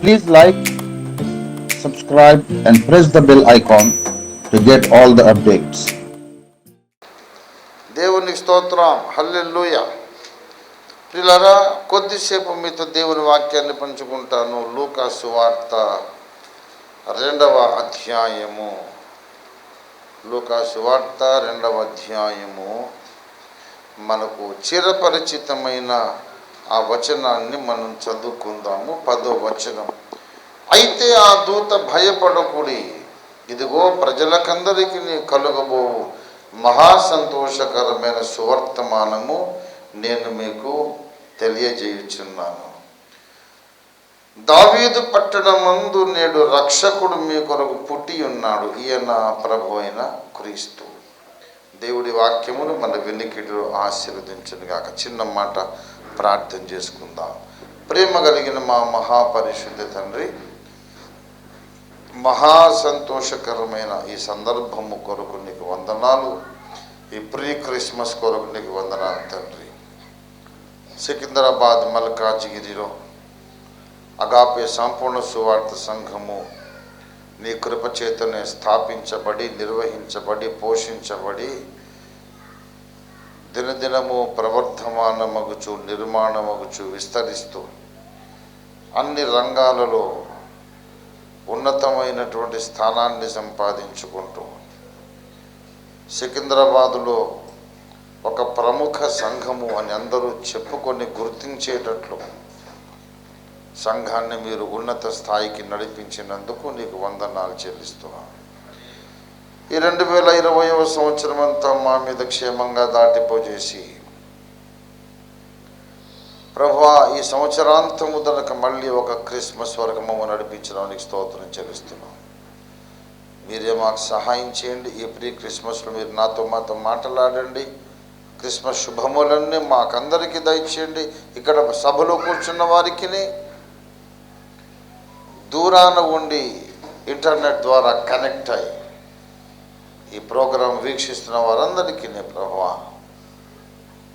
Please like, subscribe, and press the bell icon to get all the updates. దేవునికి స్తోత్రం, హల్లెలూయా. ప్రియులారా, కొద్దిసేపు మీతో దేవుని వాక్యాన్ని పంచుకుంటాను. లూకా సువార్త 2వ అధ్యాయము. లూకా సువార్త 2వ అధ్యాయము. మనకు చిరపరిచితమైన ఆ వచనాన్ని మనం చదువుకుందాము. 10వ వచనం. అయితే ఆ దూత భయపడకుడి, ఇదిగో ప్రజలకందరికీ కలుగబోవు మహాసంతోషకరమైన సువర్తమానము నేను మీకు తెలియజేయుచున్నాను. దావీదు పట్టణమందు నేడు రక్షకుడు మీ కొరకు పుట్టి ఉన్నాడు, ఈయన ప్రభు అయిన క్రీస్తు. దేవుడి వాక్యమును మన వెనుకిడిలో ఆశీర్వదించునుగాక. చిన్న మాట ప్రార్థన చేసుకుందాం. ప్రేమ కలిగిన మా మహాపరిశుద్ధ తండ్రి, మహాసంతోషకరమైన ఈ సందర్భము కొరకు నీకు వందనాలు. ఈ ప్రీ క్రిస్మస్ కొరకు నీకు వందనాలు తండ్రి. సికింద్రాబాద్ మల్కాజ్గిరిలో అగాపే సంపూర్ణ సువార్త సంఘము నీ కృపచేతనే స్థాపించబడి, నిర్వహించబడి, పోషించబడి, దినదినము ప్రవర్ధమానమగుచు, నిర్మాణమగుచు, విస్తరిస్తూ అన్ని రంగాలలో ఉన్నతమైనటువంటి స్థానాన్ని సంపాదించుకుంటూ సికింద్రాబాదులో ఒక ప్రముఖ సంఘము అని అందరూ చెప్పుకొని గుర్తించేటట్లు సంఘాన్ని మీరు ఉన్నత స్థాయికి నడిపించినందుకు నీకు వందనాలు చెల్లిస్తున్నాను. ఈ 2020వ సంవత్సరం అంతా మా మీద క్షేమంగా దాటిపోజేసి ప్రభువా, ఈ సంవత్సరాంతము దనక మళ్ళీ ఒక క్రిస్మస్ వరకు మమ్మల్ని నడిపించడానికి స్తోత్రం చెల్లిస్తున్నాం. మీరే మాకు సహాయం చేయండి. ఈ ప్రీ క్రిస్మస్లో మీరు మాతో మాట్లాడండి. క్రిస్మస్ శుభములన్నీ మాకందరికీ దయచేయండి. ఇక్కడ సభలో కూర్చున్న వారికి, దూరాన ఉండి ఇంటర్నెట్ ద్వారా కనెక్ట్ అయ్యి ఈ ప్రోగ్రాం వీక్షిస్తున్న వారందరికీ ప్రభువా,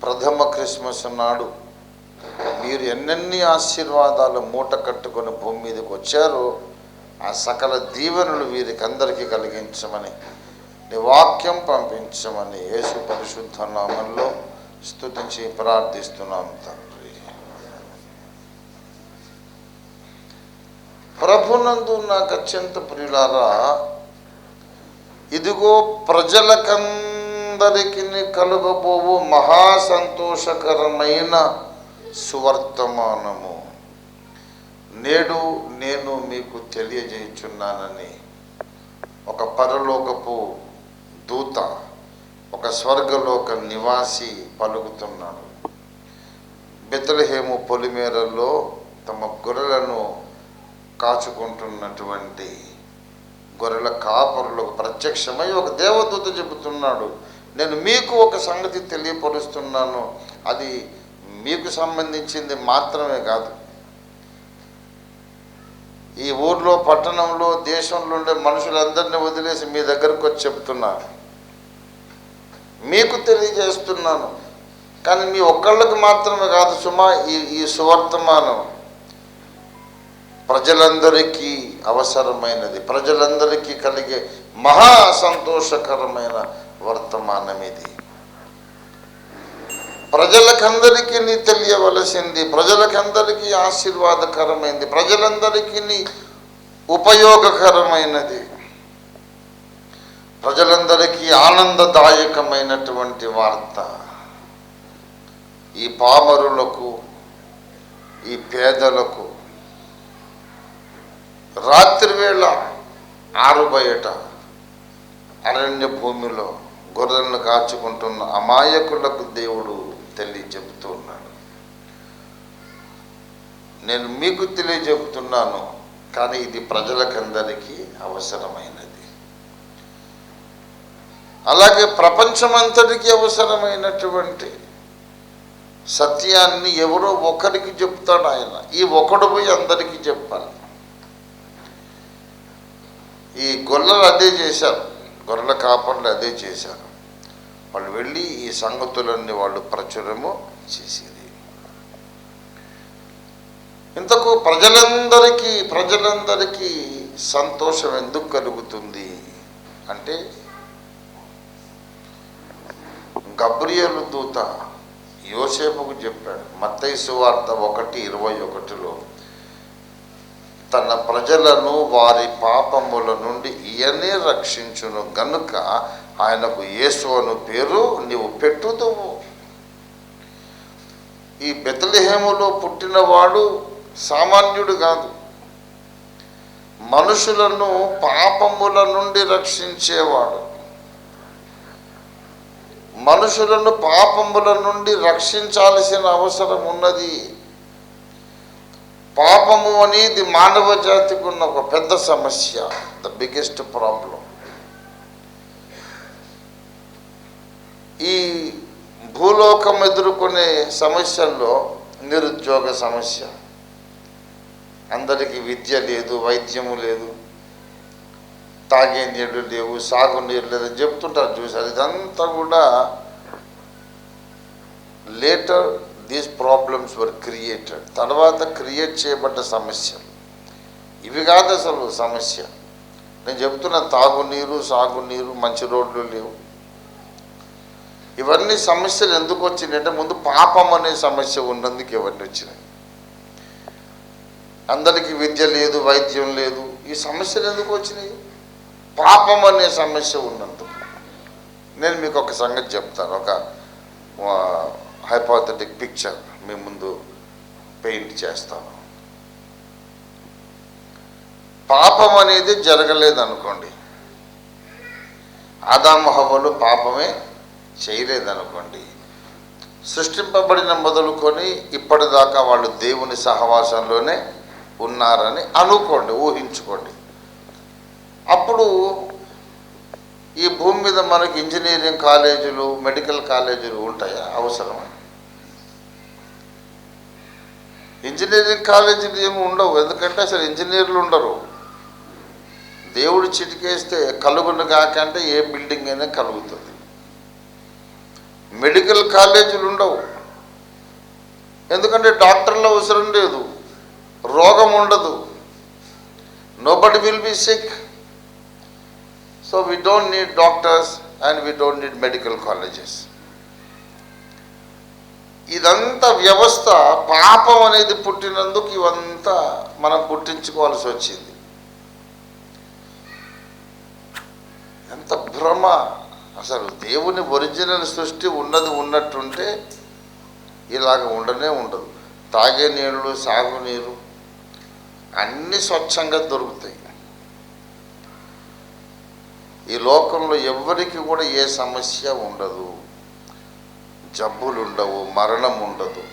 ప్రథమ క్రిస్మస్ నాడు మీరు ఎన్నెన్ని ఆశీర్వాదాలు మూట కట్టుకొని భూమి మీదకి వచ్చారో ఆ సకల దీవెనలు వీరికి అందరికీ కలిగించమని, నీ వాక్యం పంపించమని యేసు పరిశుద్ధ నామంలో స్తుతించి ప్రార్థిస్తున్నాం తండ్రి. ప్రభునందు నాకు అత్యంత ప్రియులారా, ఇదిగో ప్రజలకందరికీ కలుగబోవు మహాసంతోషకరమైన సువర్తమానము నేడు నేను మీకు తెలియజేయుచున్నానని ఒక పరలోకపు దూత, ఒక స్వర్గలోక నివాసి పలుకుతున్నాడు. బెత్లెహేము పొలిమేరల్లో తమ గొర్రెలను కాచుకుంటున్నటువంటి గొర్రెల కాపరులకు ప్రత్యక్షమై ఒక దేవదూత చెబుతున్నాడు, నేను మీకు ఒక సంగతి తెలియపరుస్తున్నాను. అది మీకు సంబంధించింది మాత్రమే కాదు, ఈ ఊర్లో, పట్టణంలో, దేశంలో ఉండే మనుషులందరినీ వదిలేసి మీ దగ్గరకు వచ్చి చెప్తున్నాను, మీకు తెలియజేస్తున్నాను. కానీ మీ ఒక్కళ్ళకి మాత్రమే కాదు సుమా, ఈ సువర్తమానం ప్రజలందరికీ అవసరమైనది, ప్రజలందరికీ కలిగే మహా సంతోషకరమైన వర్తమానం ఇది. ప్రజలకందరికీ తెలియవలసింది, ప్రజలకందరికీ ఆశీర్వాదకరమైనది, ప్రజలందరికీ ఉపయోగకరమైనది, ప్రజలందరికీ ఆనందదాయకమైనటువంటి వార్త. ఈ పామరులకు, ఈ పేదలకు, రాత్రివేళ ఆరుబయట అరణ్య భూమిలో గొర్రెలను కాచుకుంటున్న అమాయకులకు దేవుడు చెబుతూ ఉన్నాడు, నేను మీకు తెలియజెబుతున్నాను, కానీ ఇది ప్రజలకందరికీ అవసరమైనది. అలాగే ప్రపంచమంతటికీ అవసరమైనటువంటి సత్యాన్ని ఎవరో ఒకరికి చెప్తాడు ఆయన. ఈ ఒకడు పోయి అందరికీ చెప్పాలి. ఈ గొర్రెలు అదే చేశారు, గొర్రెల కాపర్లు అదే చేశారు. వాళ్ళు వెళ్ళి ఈ సంగతులన్నీ వాళ్ళు ప్రచురము చేసేది. ఇంతకు ప్రజలందరికీ సంతోషం ఎందుకు కలుగుతుంది అంటే, గబ్రియేలు దూత యోసేపుకు చెప్పాడు. మత్తయి సువార్త 1:21లో, తన ప్రజలను వారి పాపముల నుండి ఈయనే రక్షించును గనుక ఆయనకు యేసు అను పేరు నీవు పెట్టుదువు. ఈ బెత్లెహేములో పుట్టినవాడు సామాన్యుడు కాదు, మనుషులను పాపముల నుండి రక్షించేవాడు. మనుషులను పాపముల నుండి రక్షించాల్సిన అవసరం ఉన్నది. పాపము అనేది మానవ జాతికి ఉన్న ఒక పెద్ద సమస్య, ద బిగ్గెస్ట్ ప్రాబ్లం. ఈ భూలోకం ఎదుర్కొనే సమస్యల్లో నిరుద్యోగ సమస్య, అందరికీ విద్య లేదు, వైద్యము లేదు, తాగే నీళ్ళు లేవు, సాగునీరు లేదని చెప్తుంటారు చూసారు. ఇదంతా కూడా later these problems were created, తర్వాత క్రియేట్ చేయబడ్డ సమస్యలు. ఇవి కాదు అసలు సమస్య. నేను చెప్తున్నా, తాగునీరు, సాగునీరు, మంచి రోడ్లు లేవు. ఇవన్నీ సమస్యలు ఎందుకు వచ్చినాయి అంటే, ముందు పాపం అనే సమస్య ఉన్నందుకు ఇవన్నీ వచ్చినాయి. అందరికీ విద్య లేదు, వైద్యం లేదు, ఈ సమస్యలు ఎందుకు వచ్చినాయి? పాపం అనే సమస్య ఉన్నందుకు. నేను మీకు ఒక సంగతి చెప్తాను, ఒక హైపోథెటిక్ పిక్చర్ మీ ముందు పెయింట్ చేస్తాను. పాపం అనేది జరగలేదనుకోండి, ఆదాము హవ్వలు పాపమే చేయలేదనుకోండి, సృష్టింపబడిన మొదలుకొని ఇప్పటిదాకా వాళ్ళు దేవుని సహవాసంలోనే ఉన్నారని అనుకోండి, ఊహించుకోండి. అప్పుడు ఈ భూమి మీద మనకి ఇంజనీరింగ్ కాలేజీలు, మెడికల్ కాలేజీలు ఉంటాయా? అవసరమా? ఇంజనీరింగ్ కాలేజీలు ఏమి ఉండవు, ఎందుకంటే అసలు ఇంజనీర్లు ఉండరు. దేవుడు చిటికేస్తే కలుగును కాకంటే ఏ బిల్డింగ్ అయినా కలుగుతుంది. మెడికల్ కాలేజీలు ఉండవు, ఎందుకంటే డాక్టర్ల అవసరం లేదు, రోగం ఉండదు. Nobody will be sick. So we don't need doctors and we don't need medical colleges. ఇదంతా వ్యవస్థ పాపం అనేది పుట్టినందుకు ఇవంతా మనం పుట్టించుకోవాల్సి వచ్చింది. ఎంత భ్రమ! అసలు దేవుని ఒరిజినల్ సృష్టి ఉన్నది ఉన్నట్టుంటే ఇలాగ ఉండనే ఉండదు. తాగే నీళ్ళు, సాగునీరు అన్నీ స్వచ్ఛంగా దొరుకుతాయి. ఈ లోకంలో ఎవ్వరికి కూడా ఏ సమస్య ఉండదు, జబ్బులు ఉండవు, మరణం ఉండదు,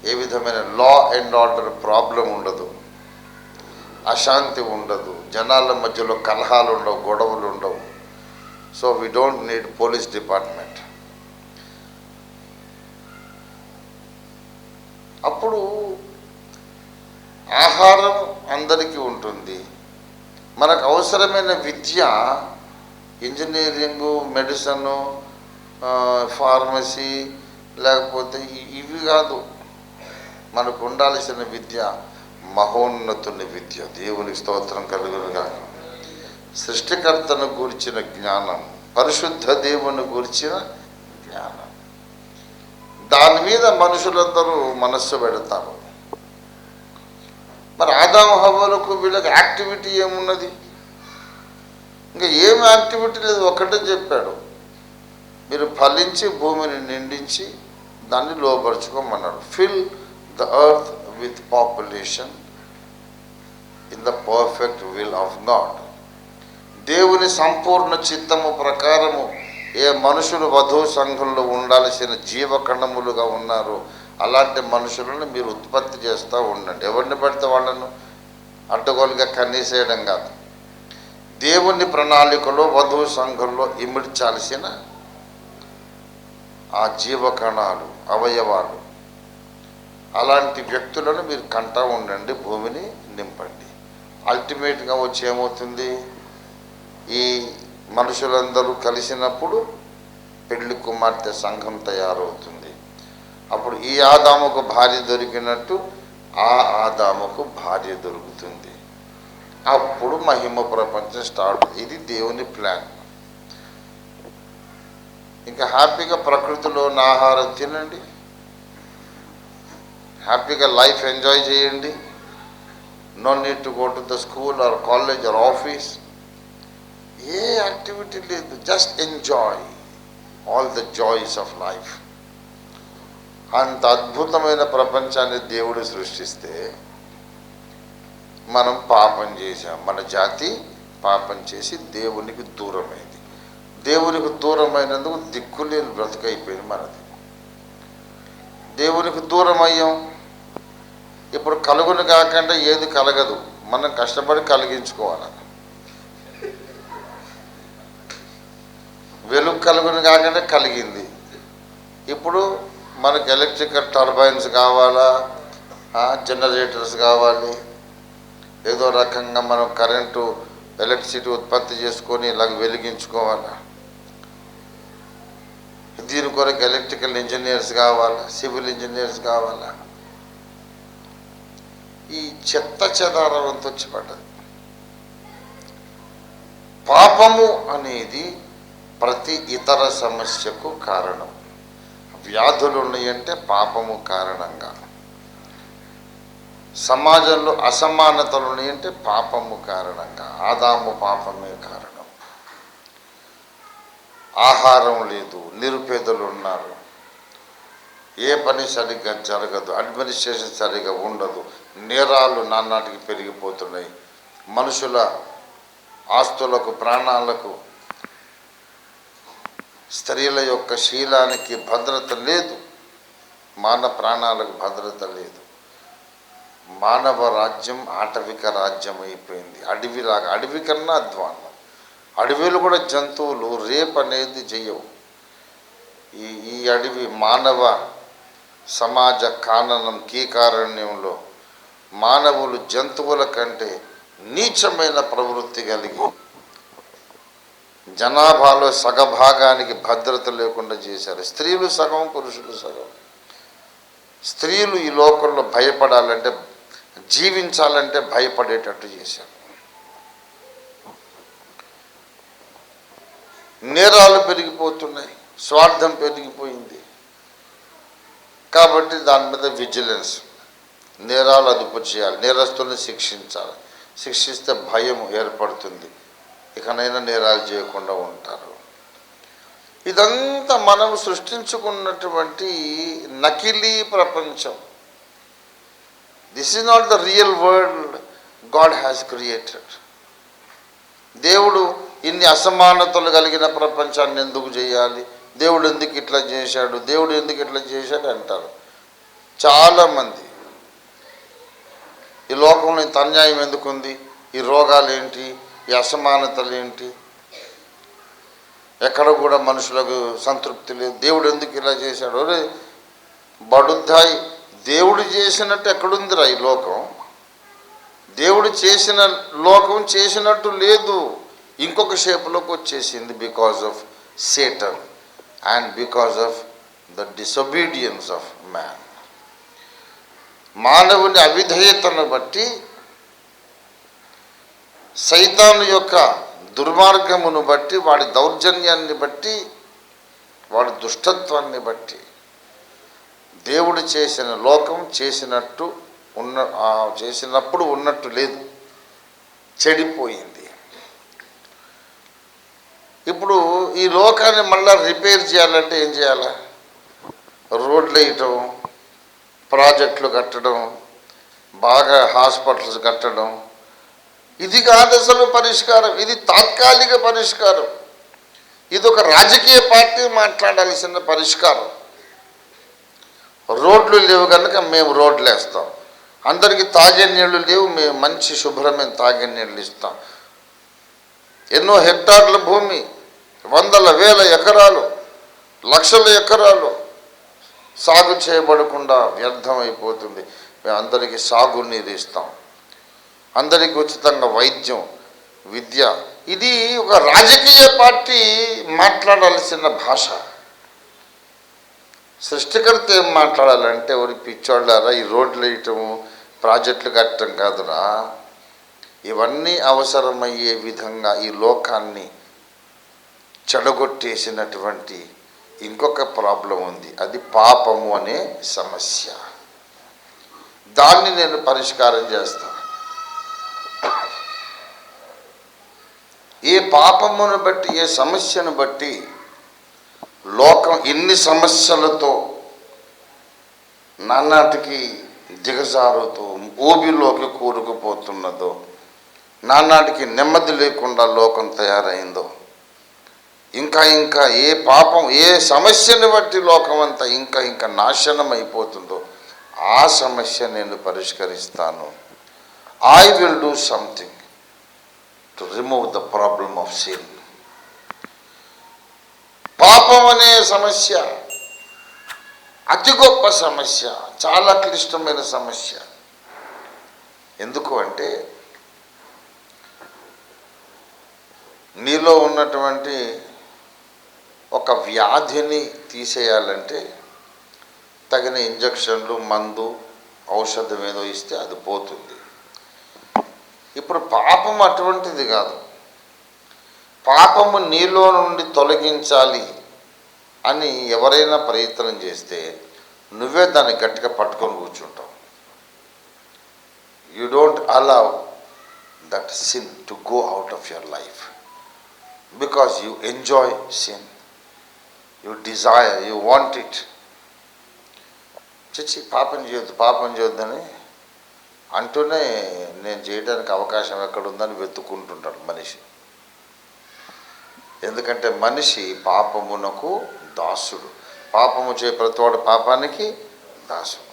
ఏ విధమైన లా అండ్ ఆర్డర్ ప్రాబ్లం ఉండదు, అశాంతి ఉండదు, జనాల మధ్యలో కలహాలు ఉండవు, గొడవలు ఉండవు. So we don't need police department. అప్పుడు ఆహారం అందరికీ ఉంటుంది. మనకు అవసరమైన విద్య, ఇంజనీరింగు, మెడిసిన్, ఫార్మసీ, లేకపోతే ఇవి కాదు. మనకు ఉండాల్సిన విద్య మహోన్నతుని విద్య. దేవునికి స్తోత్రం కలుగునుగా. సృష్టికర్తను గూర్చిన జ్ఞానం, పరిశుద్ధ దేవుని గూర్చిన జ్ఞానం, దాని మీద మనుషులందరూ మనస్సు పెడతారు. మరి ఆదాము హవ్వలకు వీళ్ళకి యాక్టివిటీ ఏమున్నది? ఇంకా ఏం యాక్టివిటీ లేదు, ఒక్కటే చెప్పాడు, మీరు ఫలించి భూమిని నిండించి దాన్ని లోపరుచుకోమన్నాడు. Fill the earth with population in the perfect will of God. దేవుని సంపూర్ణ చిత్తము ప్రకారము ఏ మనుషులు వధువు సంఘంలో ఉండాల్సిన జీవకణములుగా ఉన్నారో అలాంటి మనుషులను మీరు ఉత్పత్తి చేస్తూ ఉండండి. ఎవరిని పడితే వాళ్ళను అడ్డగోలుగా కన్నీసేయడం కాదు. దేవుని ప్రణాళికలో వధువు సంఘంలో ఇమిడ్చాల్సిన ఆ జీవకణాలు, అవయవాలు, అలాంటి వ్యక్తులను మీరు కంటా ఉండండి, భూమిని నింపండి. అల్టిమేట్గా వచ్చి ఏమవుతుంది? ఈ మనుషులందరూ కలిసినప్పుడు పెళ్లి కుమార్తె సంఘం తయారవుతుంది. అప్పుడు ఈ ఆదాముకు భార్య దొరికినట్టు ఆ ఆదాముకు భార్య దొరుకుతుంది. అప్పుడు మహిమ ప్రపంచం స్టార్ట్. ఇది దేవుని ప్లాన్. ఇంకా హ్యాపీగా ప్రకృతిలో ఉన్న ఆహారం తినండి, హ్యాపీగా లైఫ్ ఎంజాయ్ చేయండి. No need to go to the school or college or office. ఏ యాక్టివిటీ లేదు, just enjoy all the joys of life. అంత అద్భుతమైన ప్రపంచాన్ని దేవుడు సృష్టిస్తే మనం పాపం చేశాం. మన జాతి పాపం చేసి దేవునికి దూరమైంది. దేవునికి దూరమైనందుకు దిక్కులేని బ్రతుకైపోయింది మనది. దేవునికి దూరం అయ్యాం. ఇప్పుడు కలుగును కాకుండా ఏది కలగదు, మనం కష్టపడి కలిగించుకోవాలి. వెలుగు కలుగును కాకుండా కలిగింది. ఇప్పుడు మనకు ఎలక్ట్రికల్ టర్బైన్స్ కావాలా, జనరేటర్స్ కావాలి, ఏదో రకంగా మనం కరెంటు ఎలక్ట్రిసిటీ ఉత్పత్తి చేసుకొని ఇలాగ వెలిగించుకోవాలా. దీని కొరకు ఎలక్ట్రికల్ ఇంజనీర్స్ కావాలా, సివిల్ ఇంజనీర్స్ కావాలా. ఈ చెత్త చెదారంతో వచ్చి పడ్డది. పాపము అనేది ప్రతి ఇతర సమస్యకు కారణం. వ్యాధులు ఉన్నాయంటే పాపము కారణంగా, సమాజంలో అసమానతలు ఉన్నాయంటే పాపము కారణంగా, ఆదాము పాపమే కారణం. ఆహారం లేదు, నిరుపేదలు ఉన్నారు, ఏ పని సరిగ్గా జరగదు, అడ్మినిస్ట్రేషన్ సరిగ్గా ఉండదు, నేరాలు నానాటికి పెరిగిపోతున్నాయి, మనుషుల ఆస్తులకు ప్రాణాలకు స్త్రీల యొక్క శీలానికి భద్రత లేదు, మానవ ప్రాణాలకు భద్రత లేదు. మానవ రాజ్యం ఆటవిక రాజ్యం అయిపోయింది. అడవిలాగా, అడవి కన్నా అధ్వానం. అడవిలో కూడా జంతువులు రేప్ అనేది చెయ్యవు. ఈ అడవి మానవ సమాజ కాననం కీకారణ్యంలో మానవులు జంతువుల కంటే నీచమైన ప్రవృత్తి కలిగి జనాభాలో సగభాగానికి భద్రత లేకుండా చేశారు. స్త్రీలు సగం, పురుషులు సగం. స్త్రీలు ఈ లోకంలో భయపడాలంటే, జీవించాలంటే భయపడేటట్టు చేశారు. నేరాలు పెరిగిపోతున్నాయి, స్వార్థం పెరిగిపోయింది. కాబట్టి దాని మీద విజిలెన్స్, నేరాలు అదుపు చేయాలి, నేరస్తుల్ని శిక్షించాలి. శిక్షిస్తే భయం ఏర్పడుతుంది, ఇకనైనా నేరాలు చేయకుండా ఉంటారు. ఇదంతా మనం సృష్టించుకున్నటువంటి నకిలీ ప్రపంచం. This is not the real world God has created. దేవుడు ఇన్ని అసమానతలు కలిగిన ప్రపంచాన్ని ఎందుకు చేయాలి, దేవుడు ఎందుకు ఇట్లా చేశాడు, దేవుడు ఎందుకు ఇట్లా చేశాడు అంటారు చాలామంది. ఈ లోకంలో ఇంత అన్యాయం ఎందుకుంది, ఈ రోగాలు ఏంటి, ఈ అసమానతలు ఏంటి, ఎక్కడ కూడా మనుషులకు సంతృప్తి లేదు, దేవుడు ఎందుకు ఇలా చేశాడు. అరే బడుద్దాయి, దేవుడు చేసినట్టు ఎక్కడుందిరా ఈ లోకం? దేవుడు చేసిన లోకం చేసినట్టు లేదు, ఇంకొక షేపులోకి వచ్చేసింది. Because of Satan and because of the disobedience of man. మానవుని అవిధేయతను బట్టి, సైతాను యొక్క దుర్మార్గమును బట్టి, వాడి దౌర్జన్యాన్ని బట్టి, వాడి దుష్టత్వాన్ని బట్టి దేవుడు చేసిన లోకం చేసినట్టు చేసినప్పుడు ఉన్నట్టు లేదు, చెడిపోయింది. ఇప్పుడు ఈ లోకాన్ని మళ్ళీ రిపేర్ చేయాలంటే ఏం చేయాలి? రోడ్లు వేయటం, ప్రాజెక్టులు కట్టడం, బాగా హాస్పిటల్స్ కట్టడం. ఇది కాదు అసలు పరిష్కారం, ఇది తాత్కాలిక పరిష్కారం. ఇది ఒక రాజకీయ పార్టీ మాట్లాడాల్సిన పరిష్కారం. రోడ్లు లేవు కనుక మేము రోడ్లు వేస్తాం, అందరికీ తాగే నీళ్లు లేవు, మేము మంచి శుభ్రమైన తాగే నీళ్ళు ఇస్తాం. ఎన్నో హెక్టార్ల భూమి, వందల వేల ఎకరాలు, లక్షల ఎకరాలు సాగు చేయబడకుండా వ్యర్థమైపోతుంది. మేము అందరికీ సాగునీరు ఇస్తాం, అందరికీ ఉచితంగా వైద్యం, విద్య. ఇది ఒక రాజకీయ పార్టీ మాట్లాడాల్సిన భాష. సృష్టికర్త ఏం మాట్లాడాలంటే, ఎవరి పిచ్చోళ్ళారా, ఈ రోడ్లు వేయటము, ప్రాజెక్టులు కట్టడం కాదురా, ఇవన్నీ అవసరమయ్యే విధంగా ఈ లోకాన్ని చెడగొట్టేసినటువంటి ఇంకొక ప్రాబ్లం ఉంది. అది పాపము అనే సమస్య. దాన్ని నేను పరిష్కారం చేస్తాను. ఏ పాపమును బట్టి, ఏ సమస్యను బట్టి లోకం ఇన్ని సమస్యలతో నానాటికి దిగజారుతూ ఊబిలోకి కూరుకుపోతున్నదో, నానాటికి నెమ్మది లేకుండా లోకం తయారైందో, ఇంకా ఇంకా ఏ పాపం, ఏ సమస్యను బట్టి లోకం అంతా ఇంకా ఇంకా నాశనం అయిపోతుందో ఆ సమస్య నేను పరిష్కరిస్తాను. I will do something to remove the problem of sin. పాపం అనే సమస్య అతి గొప్ప సమస్య, చాలా క్లిష్టమైన సమస్య. ఎందుకు అంటే నీలో ఉన్నటువంటి ఒక వ్యాధిని తీసేయాలంటే తగిన ఇంజక్షన్లు, మందు, ఔషధం ఏదో ఇస్తే అది పోతుంది. ఇప్పుడు పాపం అటువంటిది కాదు. పాపము నీలో నుండి తొలగించాలి అని ఎవరైనా ప్రయత్నం చేస్తే నువ్వే దాన్ని గట్టిగా పట్టుకొని కూర్చుంటావు. You don't allow that sin to go out of your life because you enjoy sin, you desire, you want it. చచ్చి పాపం చేయొద్దు, పాపం చేయొద్దని అంటూనే నేను చేయడానికి అవకాశం ఎక్కడుందని వెతుక్కుంటుంటాడు మనిషి. ఎందుకంటే మనిషి పాపమునకు దాసుడు. పాపము చే ప్రతివాడు పాపానికి దాసుడు.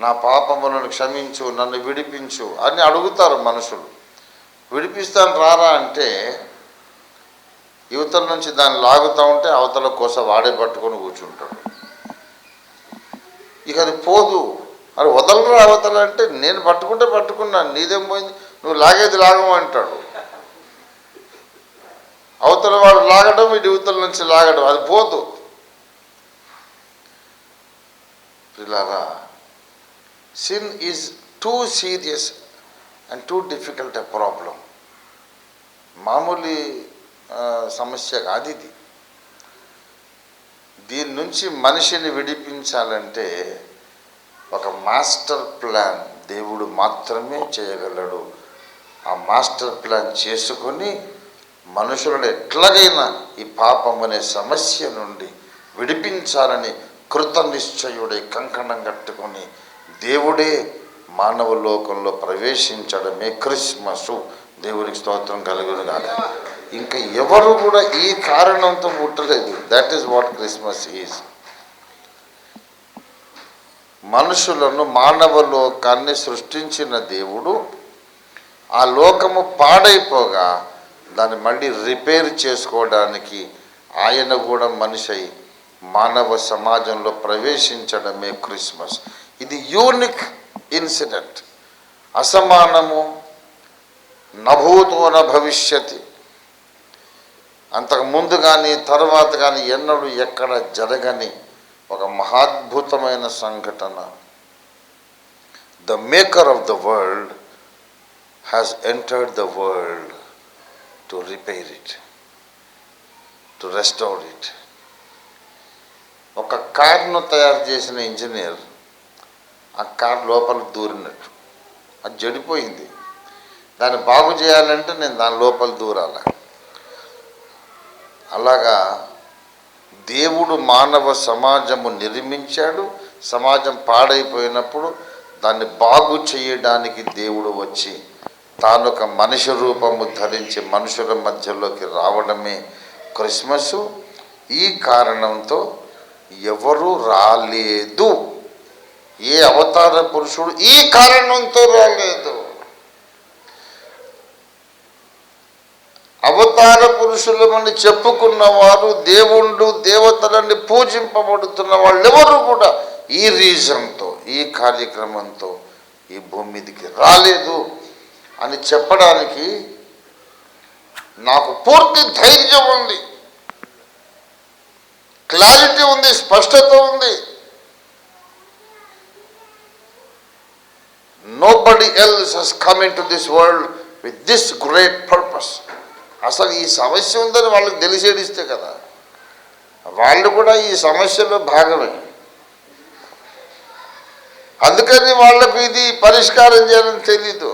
నా పాపములను క్షమించు, నన్ను విడిపించు అని అడుగుతారు మనుషులు. విడిపిస్తాను రారా అంటే యువతల నుంచి దాన్ని లాగుతూ ఉంటే అవతల కోసం వాడే పట్టుకొని కూర్చుంటాడు. ఇక అది పోదు. అది వదలరా అవతల అంటే నేను పట్టుకుంటే పట్టుకున్నాను, నీదేం పోయింది, నువ్వు లాగేది లాగమంటాడు. అవతల వాడు లాగడం, ఇటు యువతల నుంచి లాగడం, అది పోదు. పిల్లారా, sin is two serious and too difficult a problem. మామూలు సమస్య కాదు ఇది. దీని నుంచి మనిషిని విడిపించాలంటే ఒక మాస్టర్ ప్లాన్ దేవుడు మాత్రమే చేయగలడు. ఆ మాస్టర్ ప్లాన్ చేసుకొని మనుషులను ఎట్లాగైనా ఈ పాపం అనే సమస్య నుండి విడిపించాలని కృత నిశ్చయుడే కంకణం కట్టుకొని దేవుడే మానవ లోకంలో ప్రవేశించడమే క్రిస్మస్. దేవునికి స్తోత్రం కలుగును గాక. ఇంకా ఎవరు కూడా ఈ కారణంతో పుట్టలేదు. That is what Christmas is. మనుషులను, మానవ లోకాన్ని సృష్టించిన దేవుడు ఆ లోకము పాడైపోగా దాన్ని మళ్ళీ రిపేర్ చేసుకోవడానికి ఆయన కూడా మనిషి అయి మానవ సమాజంలో ప్రవేశించడమే క్రిస్మస్. ఇది యూనిక్ ఇన్సిడెంట్. అసమానము, నభూతో న భవిష్యతి. అంతకు ముందు కానీ తర్వాత కానీ ఎన్నడూ ఎక్కడ జరగని ఒక మహాద్భుతమైన సంఘటన. The maker of the world has entered the world to repair it, to restore it. ఒక కార్ను తయారు చేసిన ఇంజనీర్ ఆ కార్ లోపల దూరినట్టు, అది చెడిపోయింది. దాన్ని బాగు చేయాలంటే నేను దాని లోపల దూరాలి. అలాగా దేవుడు మానవ సమాజము నిర్మించాడు. సమాజం పాడైపోయినప్పుడు దాన్ని బాగు చేయడానికి దేవుడు వచ్చి తానొక మనిషి రూపము ధరించి మనుషుల మధ్యలోకి రావడమే క్రిస్మస్. ఈ కారణంతో ఎవరు రాలేదు. ఏ అవతార పురుషుడు ఈ కారణంతో రాలేదు. అవతార పురుషులమని చెప్పుకున్న వారు, దేవుళ్ళు దేవతలని పూజింపబడుతున్న వాళ్ళు ఎవరు కూడా ఈ రీజన్తో, ఈ కార్యక్రమంతో ఈ భూమి మీదకి రాలేదు అని చెప్పడానికి నాకు పూర్తి ధైర్యం ఉంది, క్లారిటీ ఉంది, స్పష్టత ఉంది. Nobody else has come in to this world with this great purpose. అసలు ఈ సమస్య ఉందని వాళ్ళకి తెలిసేడిస్తే కదా, వాళ్ళు కూడా ఈ సమస్యలో భాగమే. అందుకని వాళ్లకు ఇది పరిష్కారం చేయాలని తెలీదు.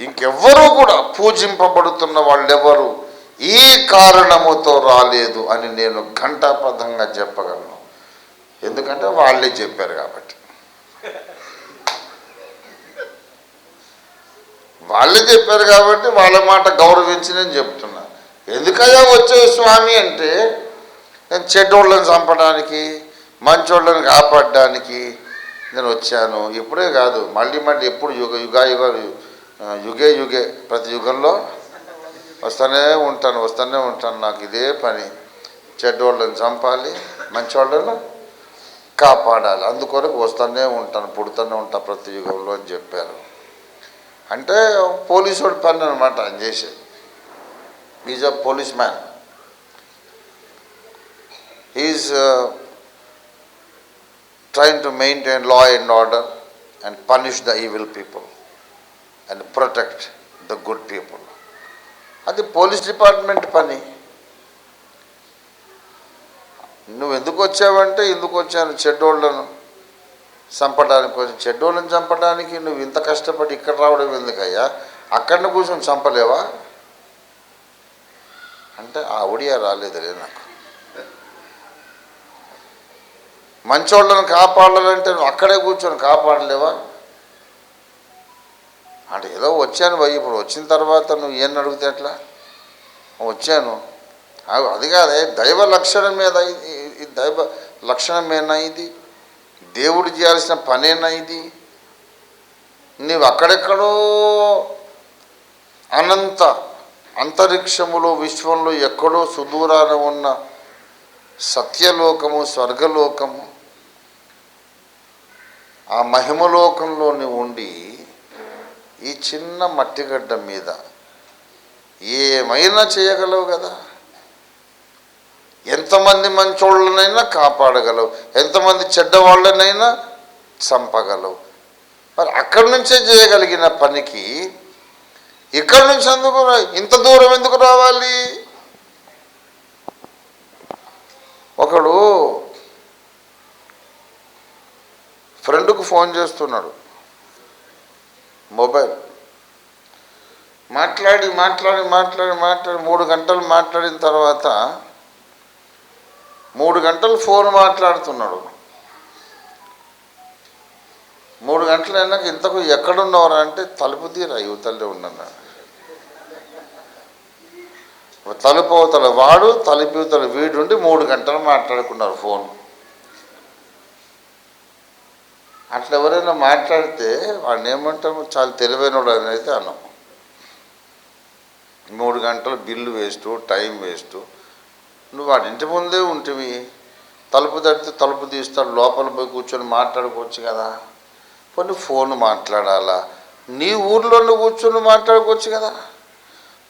ఇంకెవ్వరూ కూడా పూజింపబడుతున్న వాళ్ళెవరు ఈ కారణముతో రాలేదు అని నేను ఘంటాపథంగా చెప్పగలను. ఎందుకంటే వాళ్ళే చెప్పారు కాబట్టి. వాళ్ళే చెప్పారు కాబట్టి వాళ్ళ మాట గౌరవించి నేను చెప్తున్నా. ఎందుకయ్యా వచ్చే స్వామి అంటే, నేను చెడ్డోళ్ళని చంపడానికి మంచోళ్ళని కాపాడడానికి నేను వచ్చాను. ఇప్పుడే కాదు, మళ్ళీ ఎప్పుడు యుగే ప్రతి యుగంలో వస్తూనే ఉంటాను. నాకు ఇదే పని, చెడ్డోళ్ళని చంపాలి, మంచోళ్ళను కాపాడాలి. అందుకొరకు వస్తూనే ఉంటాను, పుడుతూనే ఉంటాను ప్రతి యుగంలో అని చెప్పారు. అంటే పోలీసు వాడి పని అనమాట ఆయన చేసేది. Is a police man. Is trying to maintain law and order and punish the evil people and protect the good people. అది పోలీస్ డిపార్ట్మెంట్ పని. నువ్వు ఎందుకు వచ్చావంటే, ఎందుకు వచ్చాను చెడ్డోళ్ళను చంపడానికి వచ్చి. చెడ్డోళ్ళని చంపడానికి నువ్వు ఇంత కష్టపడి ఇక్కడ రావడం ఎందుకయ్యా? అక్కడిని కూర్చొని చంపలేవా అంటే ఆ ఒడియా రాలేదులే నాకు. మంచోళ్ళని కాపాడాలంటే నువ్వు అక్కడే కూర్చొని కాపాడలేవా అంటే, ఏదో వచ్చాను భయ్, ఇప్పుడు వచ్చిన తర్వాత నువ్వు ఏం అడిగితే ఎట్లా? వచ్చాను అది కాదే, దైవ లక్షణం మీద, దైవ లక్షణమేనా ఇది? దేవుడు చేయాల్సిన పనేనా ఇది? నీవు అక్కడెక్కడో అనంత అంతరిక్షములో విశ్వంలో ఎక్కడో సుదూరాన ఉన్న సత్యలోకము, స్వర్గలోకము, ఆ మహిమలోకంలోని ఉండి ఈ చిన్న మట్టిగడ్డ మీద ఏమైనా చేయగలవు కదా. ఎంతమంది మంచోళ్ళనైనా కాపాడగలవు, ఎంతమంది చెడ్డవాళ్ళనైనా చంపగలవు. మరి అక్కడి నుంచే చేయగలిగిన పనికి ఇక్కడి నుంచి ఎందుకు, ఇంత దూరం ఎందుకు రావాలి? ఒకడు ఫ్రెండ్కు ఫోన్ చేస్తున్నాడు, మొబైల్ మాట్లాడి 3 గంటలు మాట్లాడిన తర్వాత 3 గంటలు ఫోన్ మాట్లాడుతున్నాడు. 3 గంటలు అయినాక ఇంతకు ఎక్కడున్నవరా అంటే, తలుపు తీరా యువతలే ఉన్నాను. తలుపు అవతల వాడు, తలుపు యువతల వీడుండి 3 గంటలు మాట్లాడుకున్నారు ఫోన్. అట్లా ఎవరైనా మాట్లాడితే వాడిని ఏమంటాము, చాలా తెలివైనడు అని అయితే అన్నాం. 3 గంటలు బిల్లు వేస్ట్, టైం వేస్ట్. నువ్వు వాడి ఇంటి ముందే ఉంటివి, తలుపు తడితే తలుపు తీస్తాడు, లోపల పోయి కూర్చొని మాట్లాడుకోవచ్చు కదా. కొన్ని ఫోన్ మాట్లాడాలా, నీ ఊర్లో కూర్చొని మాట్లాడుకోవచ్చు కదా.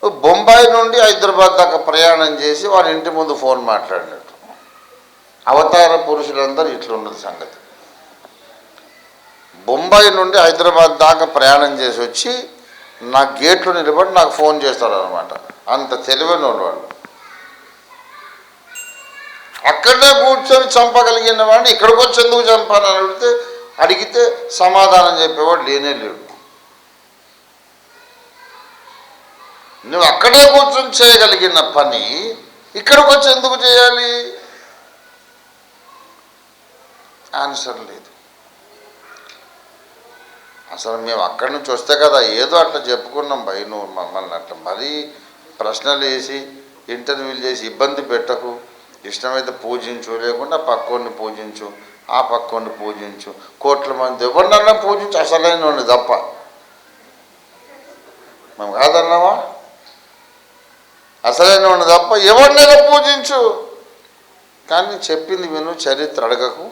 నువ్వు బొంబాయి నుండి హైదరాబాద్ దాకా ప్రయాణం చేసి వాడి ఇంటి ముందు ఫోన్ మాట్లాడినట్టు. అవతార పురుషులందరూ ఇట్లున్నది సంగతి. బొంబాయి నుండి హైదరాబాద్ దాకా ప్రయాణం చేసి వచ్చి నా గేట్లో నిలబడి నాకు ఫోన్ చేస్తాడు అనమాట. అంత తెలివైన వాళ్ళు. అక్కడే కూర్చొని చంపగలిగిన వాడిని ఇక్కడికి వచ్చి ఎందుకు చంపాలని అడిగితే సమాధానం చెప్పేవాడు లేనే లేడు. నువ్వు అక్కడే కూర్చొని చేయగలిగిన పని ఇక్కడికి వచ్చి ఎందుకు చేయాలి? ఆన్సర్ లేదు. అసలు మేము అక్కడి నుంచి వస్తే కదా ఏదో అట్లా చెప్పుకున్నాం భయ్, నువ్వు మమ్మల్ని అట్లా మరీ ప్రశ్నలు వేసి ఇంటర్వ్యూలు చేసి ఇబ్బంది పెట్టకు. ఇష్టమైతే పూజించు, లేకుండా పక్కోడిని పూజించు, ఆ పక్కోడిని పూజించు, కోట్ల మంది ఎవరినన్నా పూజించు, అసలైన వాడిని తప్ప. మేము కాదన్నావా? అసలైన వాడిని తప్ప ఎవరినైనా పూజించు, కానీ చెప్పింది విను, చరిత్ర అడగకు,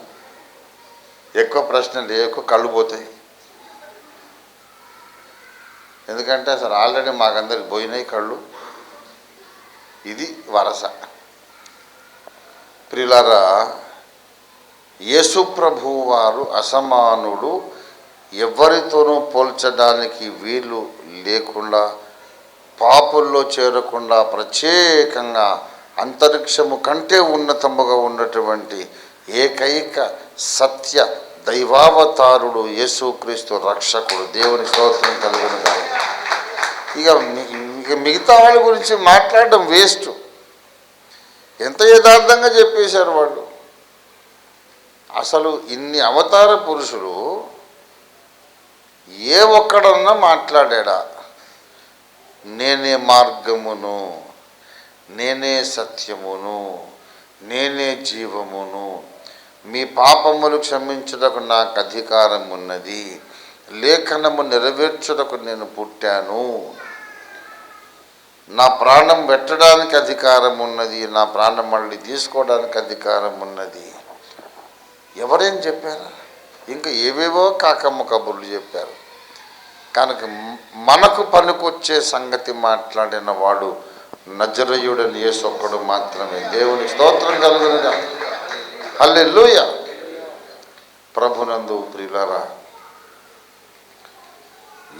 ఎక్కువ ప్రశ్నలు ఎక్కువ కళ్ళు పోతాయి. ఎందుకంటే అసలు ఆల్రెడీ మాకందరికి పోయినాయి కళ్ళు. ఇది వరస. ప్రియులారా, యేసు ప్రభువు వారు అసమానుడు, ఎవరితోనూ పోల్చడానికి వీలు లేకుండా, పాపుల్లో చేరకుండా ప్రత్యేకంగా అంతరిక్షము కంటే ఉన్నతముగా ఉన్నటువంటి ఏకైక సత్య దైవావతారుడు యేసుక్రీస్తు రక్షకుడు. దేవుని స్తోత్రం కలుగునుగా. ఇక మిగతా వాళ్ళ గురించి మాట్లాడడం వేస్ట్. ఎంత యథార్థంగా చెప్పేశారు వాళ్ళు. అసలు ఇన్ని అవతార పురుషులు ఏ ఒక్కడన్నా మాట్లాడా? నేనే మార్గమును, నేనే సత్యమును, నేనే జీవమును, మీ పాపములు క్షమించుటకు నాకు అధికారం ఉన్నది, లేఖనము నెరవేర్చుటకు నేను పుట్టాను, నా ప్రాణం పెట్టడానికి అధికారం ఉన్నది, నా ప్రాణం మళ్ళీ తీసుకోవడానికి అధికారం ఉన్నది. ఎవరేం చెప్పారు? ఇంకా ఏవేవో కాకమ్మ కబుర్లు చెప్పారు. కనుక మనకు పనికొచ్చే సంగతి మాట్లాడిన వాడు నజరేయుడైన యేసు ఒక్కడు మాత్రమే. దేవుని స్తోత్రం కలుగునుగా. హల్లెలూయా. ప్రభునందు ప్రియులారా,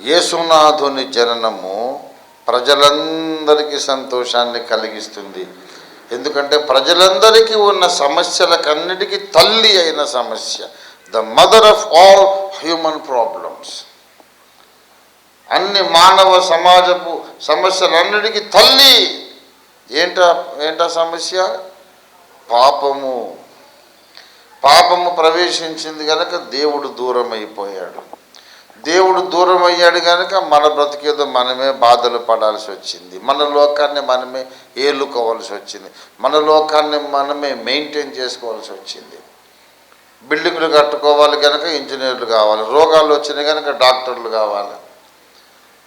యేసునాథుని జననము ప్రజలందరికీ సంతోషాన్ని కలిగిస్తుంది. ఎందుకంటే ప్రజలందరికీ ఉన్న సమస్యలకన్నిటికీ తల్లి అయిన సమస్య, the mother of all human problems. అన్ని మానవ సమాజపు సమస్యలన్నిటికీ తల్లి ఏంటా సమస్య? పాపము. పాపము ప్రవేశించింది కనుక దేవుడు దూరం అయిపోయాడు. దేవుడు దూరం అయ్యాడు కనుక మన బ్రతికేదో మనమే బాధలు పడాల్సి వచ్చింది. మన లోకాన్ని మనమే ఏలుకోవాల్సి వచ్చింది. మన లోకాన్ని మనమే మెయింటైన్ చేసుకోవాల్సి వచ్చింది. బిల్డింగ్లు కట్టుకోవాలి కనుక ఇంజనీర్లు కావాలి, రోగాలు వచ్చినాయి కనుక డాక్టర్లు కావాలి.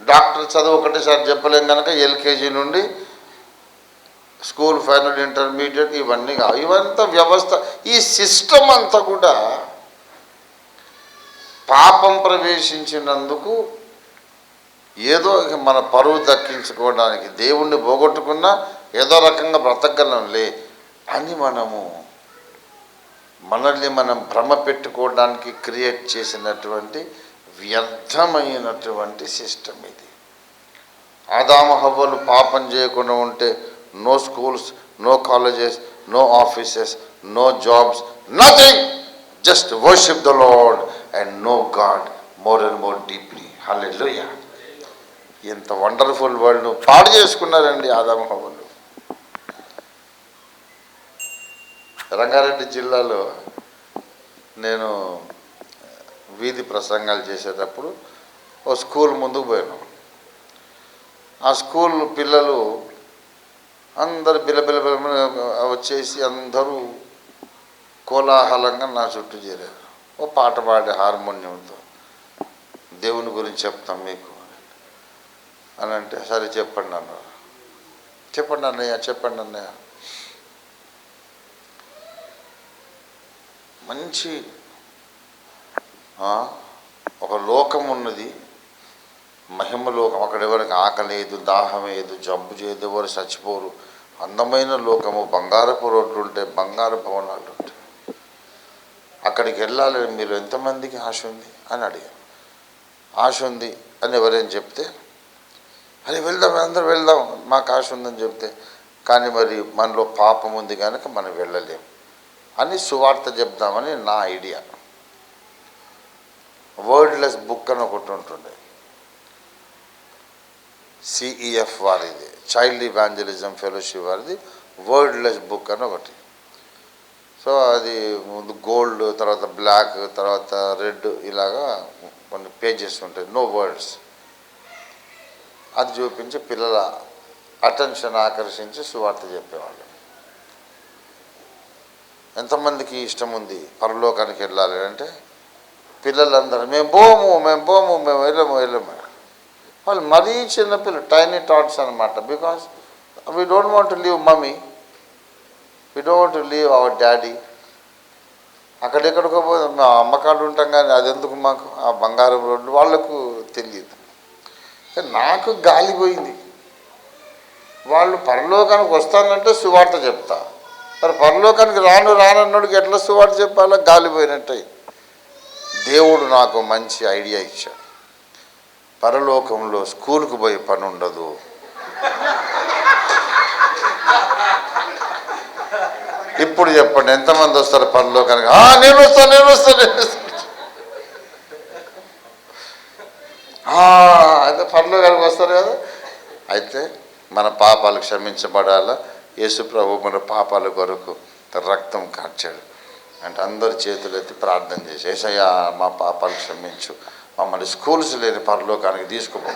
డాక్టర్ చదువు ఒకటేసారి చెప్పలేం కనుక ఎల్కేజీ నుండి స్కూల్ ఫైనల్ ఇంటర్మీడియట్ ఇవన్నీ కావాలి. ఇవంతా వ్యవస్థ, ఈ సిస్టమ్ అంతా కూడా పాపం ప్రవేశించినందుకు ఏదో మన పరువు దక్కించుకోవడానికి, దేవుణ్ణి పోగొట్టుకున్నా ఏదో రకంగా బ్రతకగలంలే అని మనల్ని మనం భ్రమ పెట్టుకోవడానికి క్రియేట్ చేసినటువంటి వ్యర్థమైనటువంటి సిస్టమ్ ఇది. ఆదాము హవ్వలు పాపం చేయకుండా ఉంటే no schools, no colleges, no offices, no jobs, nothing. Just worship the lord and know God more and more deeply. Hallelujah. ఎంత వండర్ఫుల్ వరల్డ్ పాడు చేసుకున్నారండి ఆదాము హవ్వలు. రంగారెడ్డి జిల్లాలో నేను వీధి ప్రసంగాలు చేసేటప్పుడు ఓ స్కూల్ ముందుకు పోయాను. ఆ స్కూల్ పిల్లలు అందరు బిలబిల వచ్చేసి అందరూ కోలాహలంగా నా చుట్టూ చేరారు. ఓ పాట పాడే హార్మోనియంతో దేవుని గురించి చెప్తాం మీకు అని అంటే, సరే చెప్పండి అన్నారు. చెప్పండి అన్నయ్య. మంచి ఒక లోకం ఉన్నది, మహిమ లోకం. అక్కడ ఎవరికి ఆకలేదు, దాహం లేదు, జబ్బు చేయదు, ఎవరు చచ్చిపోరు. అందమైన లోకము, బంగారపు రోడ్లు ఉంటాయి, బంగారు భవనాలు ఉంటాయి. అక్కడికి వెళ్ళాలి, మీరు ఎంతమందికి ఆశ ఉంది అని అడిగాను. ఆశ ఉంది అని ఎవరైనా చెప్తే, అని వెళ్దాం, అందరూ వెళ్దాం, మాకు ఆశ ఉందని చెప్తే, కానీ మరి మనలో పాపం ఉంది కనుక మనం వెళ్ళలేం అని సువార్త చెప్దామని నా ఐడియా. వర్డ్లెస్ బుక్ అని ఒకటి ఉంటుండే, CEF వారిది, చైల్డ్ ఇవాంజలిజం ఫెలోషిప్ వారిది వర్డ్లెస్ బుక్ అని ఒకటి. సో అది ముందు గోల్డ్, తర్వాత బ్లాక్, తర్వాత రెడ్, ఇలాగా కొన్ని పేజెస్ ఉంటాయి, నో వర్డ్స్. అది చూపించి పిల్లల అటెన్షన్ ఆకర్షించి సువార్త చెప్పేవాళ్ళు. ఎంతమందికి ఇష్టం ఉంది పరలోకానికి వెళ్ళాలి అంటే, పిల్లలందరూ మేము పోము, మేము వెళ్ళము. వాళ్ళు మరీ చిన్నపిల్లలు, టైనీ థాట్స్ అనమాట. Because we don't want to leave mummy, we don't want to leave our daddy. అక్కడెక్కడికో పోయి మా అమ్మకాడు ఉంటాం, కానీ అదెందుకు మాకు ఆ బంగారం రోడ్డు, వాళ్లకు తెలియదు. నాకు గాలి పోయింది. వాళ్ళు పరలోకానికి వస్తానంటే సువార్త చెప్తా, మరి పరలోకానికి రానన్నోడికి ఎట్లా సువార్త చెప్పాలా? గాలిపోయినట్టు. దేవుడు నాకు మంచి ఐడియా ఇచ్చాడు. పరలోకంలో స్కూల్కి పోయే పని ఉండదు. ఇప్పుడు చెప్పండి, ఎంతమంది వస్తారు పరలోకానికి? నేను వస్తాను. అయితే పరలోకానికి వస్తారు కదా. అయితే మన పాపాలు క్షమించబడాలా? యేసు ప్రభు మన పాపాల కొరకు రక్తం కార్చాడు అంటే అందరు చేతులు ఎత్తి ప్రార్థన చేసి, యేసయ్యా మా పాపాలు క్షమించు, మమ్మల్ని స్కూల్స్ లేని పరలోకానికి తీసుకుపో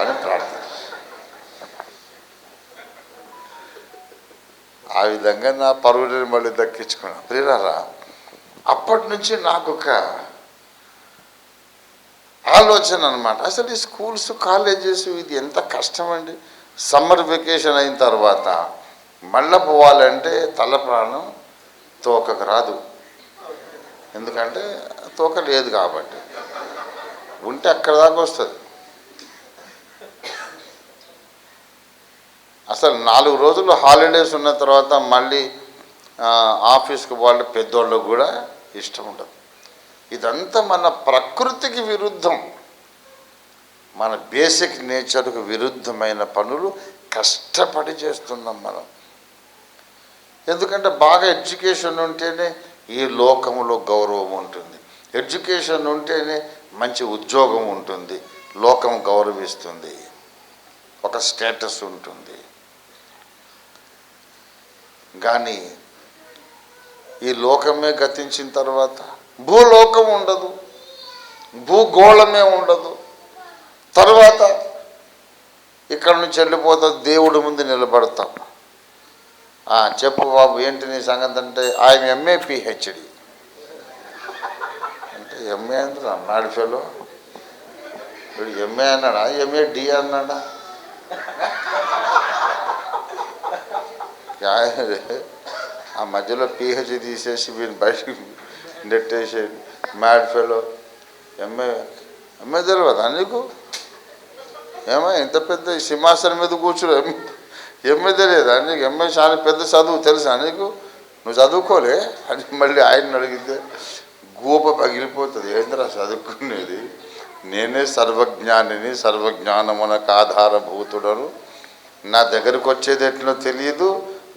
అని ప్రార్థన. ఆ విధంగా నా పరువుని మళ్ళీ దక్కించుకున్నాను. ప్రియులారా, అప్పటి నుంచి నాకు ఒక ఆలోచన అనమాట. అసలు ఈ స్కూల్స్ కాలేజెస్ ఇది ఎంత కష్టం అండి. సమ్మర్ వెకేషన్ అయిన తర్వాత మళ్ళీ పోవాలంటే తల ప్రాణం తోకకు రాదు. ఎందుకంటే తోక లేదు కాబట్టి. ఉంటే అక్కడ దాకా వస్తుంది. అసలు 4 రోజులు హాలిడేస్ ఉన్న తర్వాత మళ్ళీ ఆఫీస్కి పోవాలంటే పెద్దోళ్ళకు కూడా ఇష్టం ఉండదు. ఇదంతా మన ప్రకృతికి విరుద్ధం, మన బేసిక్ నేచర్కు విరుద్ధమైన పనులు కష్టపడి చేస్తున్నాం మనం. ఎందుకంటే బాగా ఎడ్యుకేషన్ ఉంటేనే ఈ లోకంలో గౌరవం ఉంటుంది. ఎడ్యుకేషన్ ఉంటేనే మంచి ఉద్యోగం ఉంటుంది, లోకం గౌరవిస్తుంది, ఒక స్టేటస్ ఉంటుంది. కానీ ఈ లోకమే గతించిన తర్వాత భూలోకం ఉండదు, భూగోళమే ఉండదు. తర్వాత ఇక్కడ నుంచి వెళ్ళిపోతా దేవుడి ముందు నిలబడతాం. చెప్పు బాబు ఏంటి నీ సంగతి అంటే, ఆయన ఎంఏ పిహెచ్డి అంటే ఎంఏ అంటే అన్నాడు ఫెలో. వీడు ఎంఏ అన్నాడా, ఎంఏ డి అన్నాడా? ఆ మధ్యలో పిహెచ్డి తీసేసి వీడిని బయటకు నెట్టేసేయండి. Mad fellow. ఎంఏ తెలియదా నీకు? ఏమో ఇంత పెద్ద సింహాసనం మీద కూర్చుని ఎంఏ తెలియదా నీకు? ఎంఏ చాలా పెద్ద చదువు తెలుసా నీకు? నువ్వు చదువుకోలే అని మళ్ళీ ఆయన అడిగితే గూప పగిలిపోతుంది. ఏంద్రా చదువుకునేది? నేనే సర్వజ్ఞానిని, సర్వజ్ఞానమునకు ఆధారభూతుడను. నా దగ్గరకు వచ్చేది ఎట్లనో తెలియదు,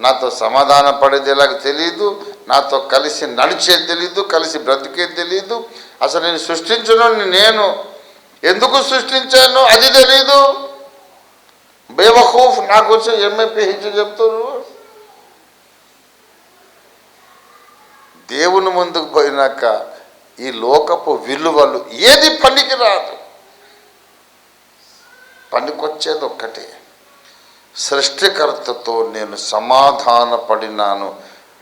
నాతో సమాధాన పడేది ఎలాగ తెలియదు, నాతో కలిసి నడిచేది తెలియదు, కలిసి బ్రతికేది తెలియదు. అసలు నేను సృష్టించను, నేను ఎందుకు సృష్టించాను అది తెలీదు. బేవఖూఫ్ నాకు వచ్చి ఎంఏ పిహెచ్డి చెప్తారు. దేవుని ముందుకు పోయినాక ఈ లోకపు విలువలు ఏది పనికి రాదు. పనికొచ్చేది ఒక్కటే, సృష్టికర్తతో నేను సమాధాన పడినాను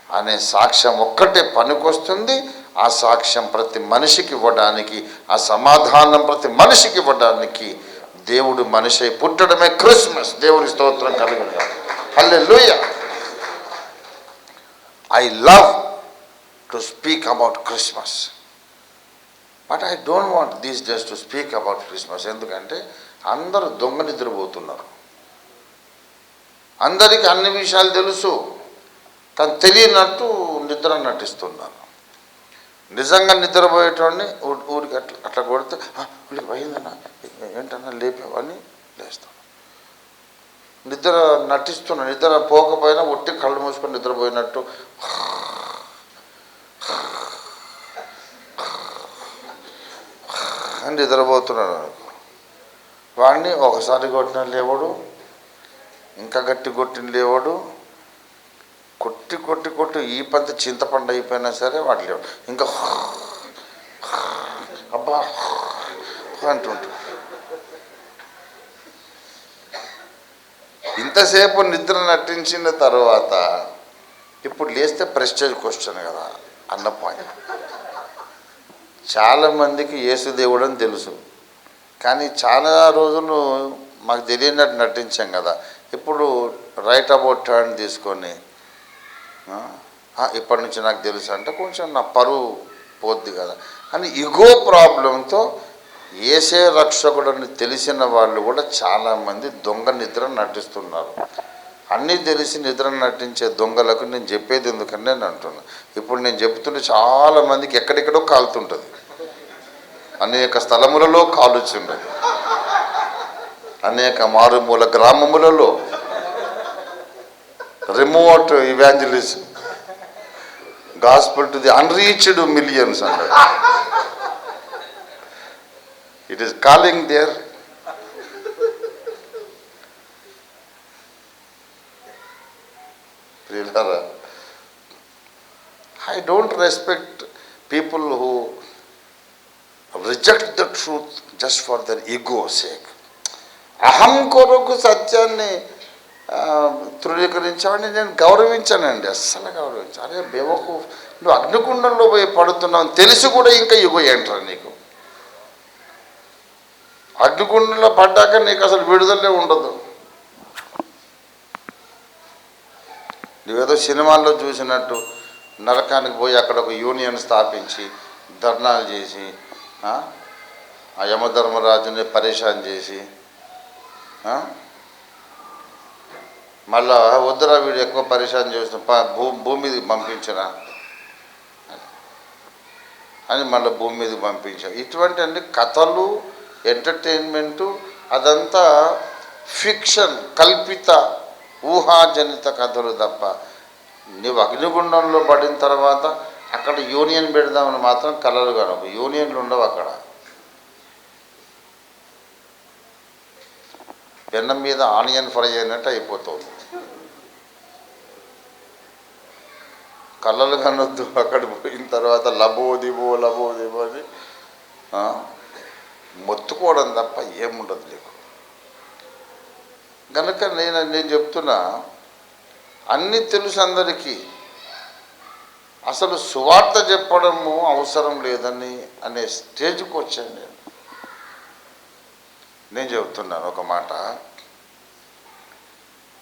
అనే సాక్ష్యం ఒక్కటే పనికొస్తుంది. ఆ సాక్ష్యం ప్రతి మనిషికి ఇవ్వడానికి, ఆ సమాధానం ప్రతి మనిషికి ఇవ్వడానికి దేవుడు మనిషి పుట్టడమే క్రిస్మస్. దేవుని స్తోత్రం కలుగును. Hallelujah. I love to speak about Christmas, but I don't want these days to speak about Christmas. ఎందుకంటే అందరూ దొంగ నిద్రపోతున్నారు. అందరికీ అన్ని విషయాలు తెలుసు, కానీ తెలియనట్టు నిద్ర నటిస్తున్నారు. నిజంగా నిద్రపోయేటోడిని ఊరికి అట్లా కొడితే పోయిందన్నా ఏంటన్నా లేపేవని లేస్తాడు. నిద్ర నటిస్తున్నా, నిద్ర పోకపోయినా ఒట్టి కళ్ళు మూసుకొని నిద్రపోయినట్టు అని నిద్రపోతున్నాడు. వాడిని ఒకసారి కొట్టిన లేవాడు, ఇంకా గట్టి కొట్టిన లేవాడు. కొట్టి కొట్టి కొట్టి ఈ పంత చింతపండు అయిపోయినా సరే వాడు లేవు, ఇంకా అబ్బా అంటుంటాడు. ఇంతసేపు నిద్ర నటించిన తర్వాత ఇప్పుడు లేస్తే ప్రెస్టేజ్ క్వశ్చన్ కదా అన్న పాయింట్. చాలామందికి యేసుదేవుడు అని తెలుసు, కానీ చాలా రోజులు మాకు తెలియనట్టు నటించాం కదా. ఇప్పుడు రైట్ అబౌట్ టర్న్ తీసుకొని ఇప్పటి నుంచి నాకు తెలుసు అంటే కొంచెం నా పరువు పోద్ది కదా అని ఇగో ప్రాబ్లంతో యేసే రక్షకుడని తెలిసిన వాళ్ళు కూడా చాలామంది దొంగ నిద్ర నటిస్తున్నారు. అన్నీ తెలిసి నిద్ర నటించే దొంగలకు నేను చెప్పేది ఎందుకని నేను అంటున్నా. ఇప్పుడు నేను చెప్తుంటే చాలామందికి ఎక్కడెక్కడో కాలుతుంటుంది, అనేక స్థలములలో కాలుచుండదు, అనేక మారుమూల గ్రామములలో remote evangelism, gospel to the unreached millions అన్నాడు. It is calling there. I don't respect people who reject the truth just for their ego sake. అహం కొరకు సత్యాన్ని ధృవీకరించామని నేను గౌరవించానండి, అస్సలు గౌరవించాను. అరే బేవకు, నువ్వు అగ్నికుండంలో పోయి పడుతున్నావు తెలిసి కూడా ఇంకా ఇగో ఏంట్రా నీకు? అగ్నికుండంలో పడ్డాక నీకు అసలు విడుదలే ఉండదు. నువ్వేదో సినిమాల్లో చూసినట్టు నరకానికి పోయి అక్కడ ఒక యూనియన్ స్థాపించి ధర్నాలు చేసి ఆ యమధర్మరాజుని పరేషాన్ చేసి మళ్ళా వద్దురా వీడు ఎక్కువ పరేషాన్ చేస్తున్నా భూమి మీదకి పంపించరా అని మళ్ళీ భూమి మీదకి పంపించాం. ఇటువంటి అన్ని కథలు, ఎంటర్టైన్మెంటు, అదంతా ఫిక్షన్, కల్పిత ఊహాజనిత కథలు తప్ప నువ్వు అగ్నిగుండంలో పడిన తర్వాత అక్కడ యూనియన్ పెడదామని మాత్రం కలలు కనుక యూనియన్లు ఉండవు. అక్కడ పెన్నం మీద ఆనియన్ ఫ్రై అయినట్టు అయిపోతుంది. కళ్ళలు కనొద్దు. అక్కడ పోయిన తర్వాత లబోదిబో అని మొత్తుకోవడం తప్ప ఏముండదు నీకు. కనుక నేను చెప్తున్నా, అన్నీ తెలుసు అందరికీ, అసలు సువార్త చెప్పడము అవసరం లేదని అనే స్టేజ్కి వచ్చాను నేను చెప్తున్నాను ఒక మాట.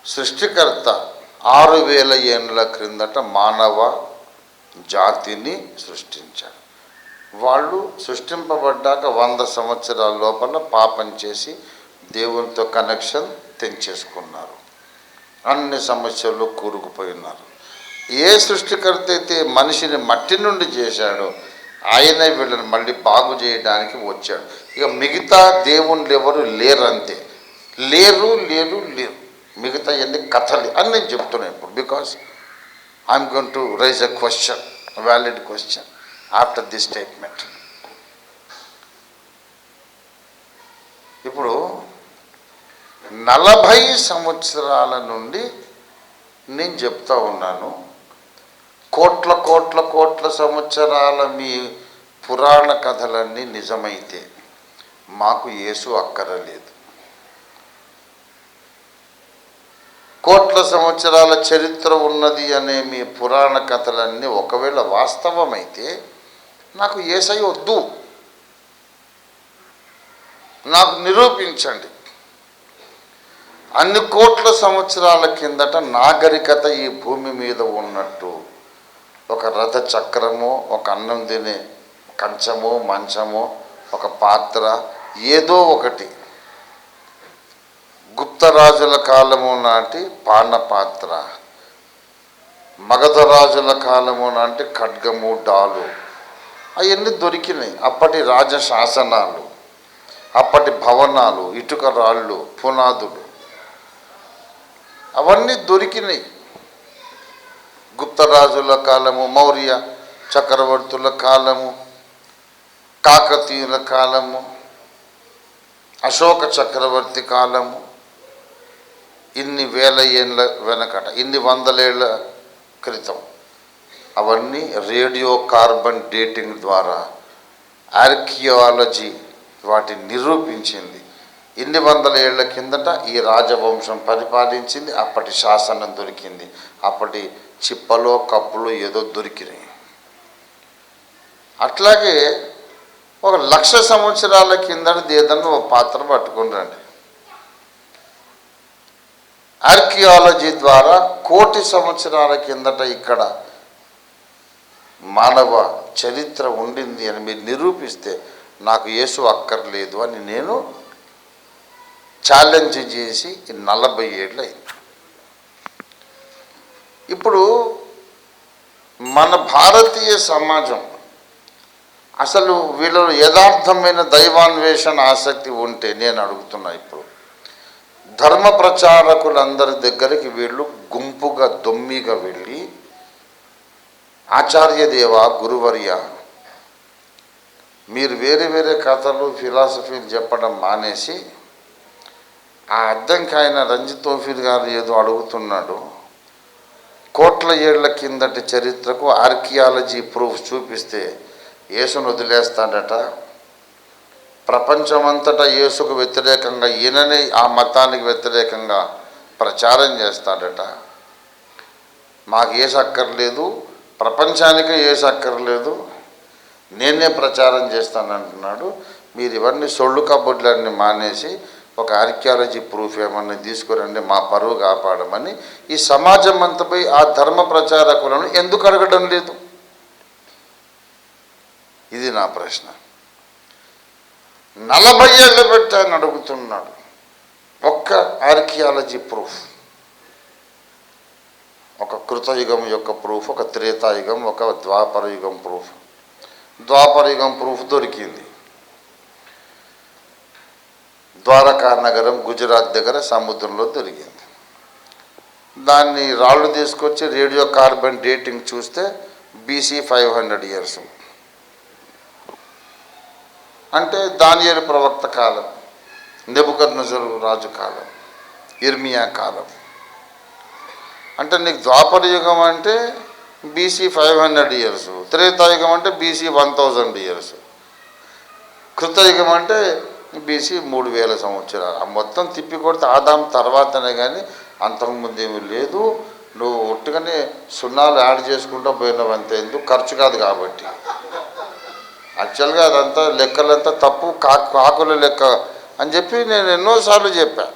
సృష్టికర్త 6000 ఏళ్ళ క్రిందట మానవ జాతిని సృష్టించాడు. వాళ్ళు సృష్టింపబడ్డాక 100 సంవత్సరాల లోపల పాపం చేసి దేవునితో కనెక్షన్ తెంచేసుకున్నారు, అన్ని సమస్యల్లో కూరుకుపోయినారు. ఏ సృష్టికర్త అయితే మనిషిని మట్టి నుండి చేశాడో ఆయనే వీళ్ళని మళ్ళీ బాగు చేయడానికి వచ్చాడు. ఇక మిగతా దేవుళ్ళు ఎవరు లేరంతే. లేరు మిగతా ఎన్ని కథలు అని నేను చెప్తున్నాను ఇప్పుడు. Because I'm going to rise a question, valid question after this statement. ఇప్పుడు 40 సంవత్సరాల నుండి నేను చెప్తా ఉన్నాను, కోట్ల సంవత్సరాల మీ పురాణ కథలన్నీ నిజమైతే మాకు యేసు అక్కరలేదు. కోట్ల సంవత్సరాల చరిత్ర ఉన్నది అనే మీ పురాణ కథలన్నీ ఒకవేళ వాస్తవమైతే నాకు యేసయ్య వద్దు, నాకు నిరూపించండి. అన్ని కోట్ల సంవత్సరాల కిందట నాగరికత ఈ భూమి మీద ఉన్నట్టు ఒక రథ చక్రమో, ఒక అన్నం తినే కంచమో, మంచమో, ఒక పాత్ర, ఏదో ఒకటి గుప్తరాజుల కాలము నాటి పానపాత్ర, మగధ రాజుల కాలము నాటి ఖడ్గము, డాలు, అవన్నీ దొరికినాయి. అప్పటి రాజశాసనాలు, అప్పటి భవనాలు, ఇటుక రాళ్ళు, పునాదులు, అవన్నీ దొరికినాయి. గుప్తరాజుల కాలము, మౌర్య చక్రవర్తుల కాలము, కాకతీయుల కాలము, అశోక చక్రవర్తి కాలము, ఇన్ని వేల ఏళ్ళ వెనకట, ఇన్ని 100 ఏళ్ళ క్రితం, అవన్నీ రేడియో కార్బన్ డేటింగ్ ద్వారా ఆర్కియాలజీ వాటిని నిరూపించింది. ఇన్ని 100 ఏళ్ల కిందట ఈ రాజవంశం పరిపాలించింది, అప్పటి శాసనం దొరికింది, అప్పటి చిప్పలో కప్పులో ఏదో దొరికినాయి. అట్లాగే ఒక 1,00,000 సంవత్సరాల కిందట ఏదన్నా ఒక పాత్ర పట్టుకుని రండి. ఆర్కియాలజీ ద్వారా 1,00,00,000 సంవత్సరాల కిందట ఇక్కడ మానవ చరిత్ర ఉండింది అని మీరు నిరూపిస్తే నాకు యేసు అక్కర్లేదు అని నేను ఛాలెంజ్ చేసి 40 ఏళ్ళు అయింది. ఇప్పుడు మన భారతీయ సమాజం అసలు వీళ్ళలో యథార్థమైన దైవాన్వేషణ ఆసక్తి ఉంటే నేను అడుగుతున్నా, ఇప్పుడు ధర్మ ప్రచారకులందరి దగ్గరికి వీళ్ళు గుంపుగా దొమ్మిగా వెళ్ళి, ఆచార్యదేవ గురువర్య మీరు వేరే వేరే కథలు ఫిలాసఫీలు చెప్పడం మానేసి ఆ అద్దంకాయన రంజిత్ తోఫీర్ గారు ఏదో అడుగుతున్నాడు, కోట్ల ఏళ్ల కిందటి చరిత్రకు ఆర్కియాలజీ ప్రూఫ్ చూపిస్తే యేసును వదిలేస్తాడట, ప్రపంచమంతటా యేసుకు వ్యతిరేకంగా ఈయననే ఆ మతానికి వ్యతిరేకంగా ప్రచారం చేస్తాడట, మాకు యేసు అక్కర్లేదు, ప్రపంచానికే యేసు అక్కర్లేదు, నేనే ప్రచారం చేస్తానంటున్నాడు. మీరు ఇవన్నీ సొళ్ళు కబుర్లన్నీ మానేసి ఒక ఆర్కియాలజీ ప్రూఫ్ ఏమన్నా తీసుకురండి, మా పరువు కాపాడమని ఈ సమాజం అంతపై ఆ ధర్మ ప్రచారకులను ఎందుకు అడగడం లేదు? ఇది నా ప్రశ్న. 40 ఏళ్ళు పెట్టి ఆయన అడుగుతున్నాడు ఒక్క ఆర్కియాలజీ ప్రూఫ్, ఒక కృతయుగం యొక్క ప్రూఫ్, ఒక త్రేతాయుగం, ఒక ద్వాపర యుగం ప్రూఫ్. ద్వాపర యుగం ప్రూఫ్ దొరికింది. ద్వారకా నగరం గుజరాత్ దగ్గర సముద్రంలో దొరికింది. దాన్ని రాళ్ళు తీసుకొచ్చి రేడియో కార్బన్ డేటింగ్ చూస్తే BC 500 ఇయర్స్, అంటే దానియేలు ప్రవక్త కాలం, నెబుకద్నెజరు రాజు కాలం, ఇర్మియా కాలం. అంటే నీకు ద్వాపర యుగం అంటే BC 500 ఇయర్స్, త్రేతాయుగం అంటే BC 1000 ఇయర్స్, కృతయుగం అంటే BC 3000 సంవత్సరాలు. ఆ మొత్తం తిప్పి కొడితే ఆదాం తర్వాతనే, కానీ అంతకుముందు ఏమీ లేదు. నువ్వు ఒట్టుగానే సున్నాలు యాడ్ చేసుకుంటూ పోయినవంతే, ఎందుకు ఖర్చు కాదు కాబట్టి. యాక్చువల్గా అదంతా లెక్కలంతా తప్పు, కాకుల లెక్క అని చెప్పి నేను ఎన్నోసార్లు చెప్పా.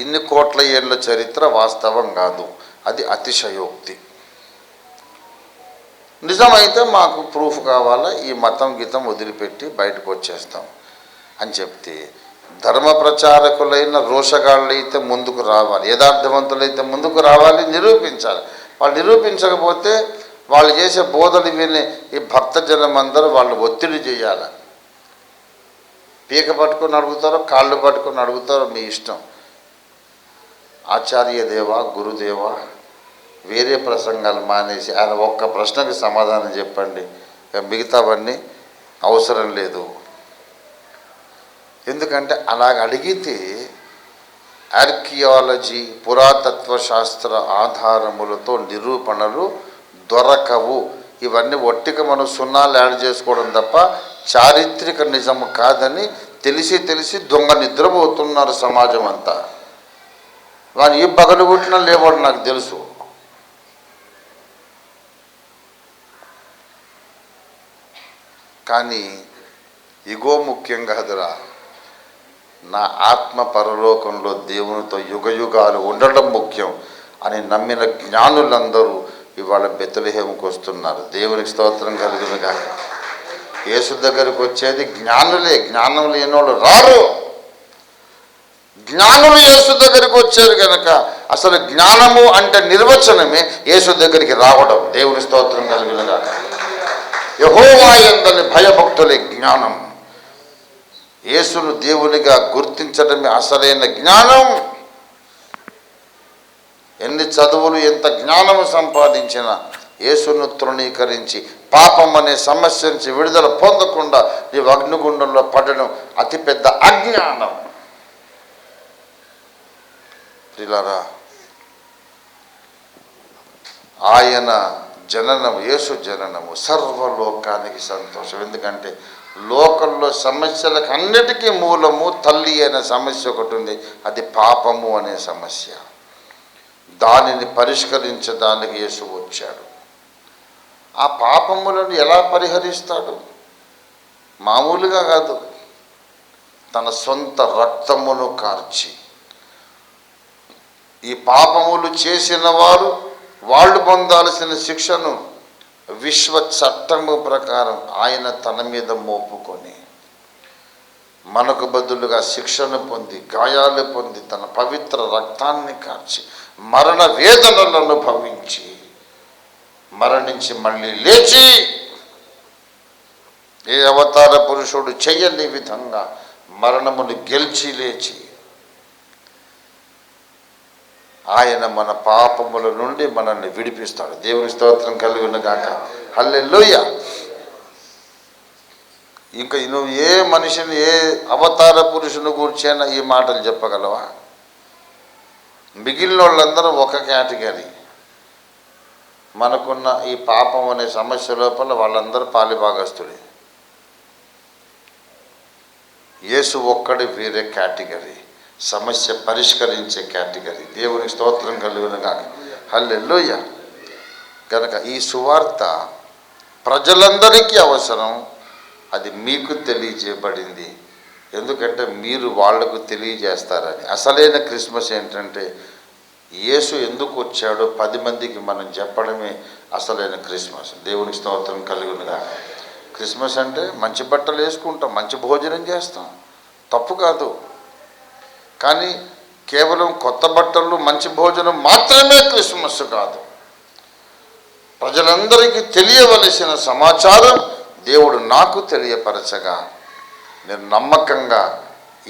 ఇన్ని కోట్ల ఏళ్ళ చరిత్ర వాస్తవం కాదు, అది అతిశయోక్తి. నిజమైతే మాకు ప్రూఫ్ కావాలా, ఈ మతం గీతం వదిలిపెట్టి బయటకు వచ్చేస్తాం అని చెప్తే, ధర్మ ప్రచారకులైన రోషగాళ్ళైతే ముందుకు రావాలి, యథార్థవంతులైతే ముందుకు రావాలి, నిరూపించాలి. వాళ్ళు నిరూపించకపోతే వాళ్ళు చేసే బోధలు విని ఈ భక్తజనం అందరూ వాళ్ళు ఒత్తిడి చేయాలి. పీక పట్టుకొని అడుగుతారో కాళ్ళు పట్టుకొని అడుగుతారో మీ ఇష్టం. ఆచార్యదేవ గురుదేవ వేరే ప్రసంగాలు మానేసి ఆయన ఒక్క ప్రశ్నకి సమాధానం చెప్పండి, మిగతావన్నీ అవసరం లేదు. ఎందుకంటే అలాగ అడిగితే ఆర్కియాలజీ పురాతత్వ శాస్త్ర ఆధారములతో నిరూపణలు దొరకవు. ఇవన్నీ ఒట్టిగా మనం సున్నాలు యాడ్ చేసుకోవడం తప్ప చారిత్రక నిజము కాదని తెలిసి తెలిసి దొంగ నిద్రపోతున్నారు సమాజం అంతా. వాడు ఏ పగలు కొట్టినా లేవాడు నాకు తెలుసు. కానీ ఇగో ముఖ్యం కాదురా, నా ఆత్మ పరలోకంలో దేవునితో యుగయుగాలు ఉండడం ముఖ్యం అని నమ్మిన జ్ఞానులందరూ ఇవాళ బెత్లెహేముకు వస్తున్నారు. దేవునికి స్తోత్రం కలుగునుగా. యేసు దగ్గరికి వచ్చేది జ్ఞానులే, జ్ఞానం లేనోళ్ళు రారు. జ్ఞానులు యేసు దగ్గరికి వచ్చారు కనుక అసలు జ్ఞానము అంటే నిర్వచనమే యేసు దగ్గరికి రావడం. దేవుని స్తోత్రం కలుగునుగా. యెహోవా యందలి భయభక్తులే జ్ఞానం. యేసును దేవునిగా గుర్తించడమే అసలైన జ్ఞానం. ఎన్ని చదువులు ఎంత జ్ఞానము సంపాదించినా యేసును తృణీకరించి పాపం అనే సమస్య నుంచి విడుదల పొందకుండా నీవు అగ్నిగుండంలో పడడం అతిపెద్ద అజ్ఞానం. ప్రియులారా, ఆయన జననము, యేసు జననము సర్వలోకానికి సంతోషం. ఎందుకంటే లోకంలో సమస్యలకు అన్నిటికీ మూలము తల్లి అనే సమస్య ఒకటి ఉంది, అది పాపము అనే సమస్య. దానిని పరిష్కరించడానికి యేసు వచ్చాడు. ఆ పాపములను ఎలా పరిహరిస్తాడు? మామూలుగా కాదు, తన సొంత రక్తమును కార్చి. ఈ పాపములు చేసిన వారు వాళ్ళు పొందాల్సిన శిక్షను విశ్వ చట్టము ప్రకారం ఆయన తన మీద మోపుకొని మనకు బదులుగా శిక్షను పొంది, గాయాలు పొంది, తన పవిత్ర రక్తాన్ని కార్చి, మరణ వేదనలను అనుభవించి, మరణించి మళ్ళీ లేచి, ఏ అవతార పురుషుడు చెయ్యని విధంగా మరణమును గెలిచి లేచి, ఆయన మన పాపముల నుండి మనల్ని విడిపిస్తాడు. దేవుని స్తోత్రం కలుగును గాక. హల్లెలూయా. ఇంకా నువ్వు ఏ మనిషిని, ఏ అవతార పురుషుని కూర్చైనా ఈ మాటలు చెప్పగలవా? మిగిలిన వాళ్ళందరూ ఒక కేటగిరీ. మనకున్న ఈ పాపం అనే సమస్య లోపల వాళ్ళందరూ పాలిభాగస్తుడే. యేసు ఒక్కడి వేరే కేటగిరీ, సమస్య పరిష్కరించే కేటగిరీ. దేవునికి స్తోత్రం కలుగును గాక. హల్లెలూయా. కనుక ఈ సువార్త ప్రజలందరికీ అవసరం. అది మీకు తెలియజేయబడింది, ఎందుకంటే మీరు వాళ్లకు తెలియజేస్తారని. అసలైన క్రిస్మస్ ఏంటంటే యేసు ఎందుకు వచ్చాడో 10 మందికి మనం చెప్పడమే అసలైన క్రిస్మస్. దేవునికి స్తోత్రం కలుగునుగా. క్రిస్మస్ అంటే మంచి బట్టలు వేసుకుంటాం, మంచి భోజనం చేస్తాం, తప్పు కాదు. కానీ కేవలం కొత్త బట్టలు, మంచి భోజనం మాత్రమే క్రిస్మస్ కాదు. ప్రజలందరికీ తెలియవలసిన సమాచారం దేవుడు నాకు తెలియపరచగా, నేను నమ్మకంగా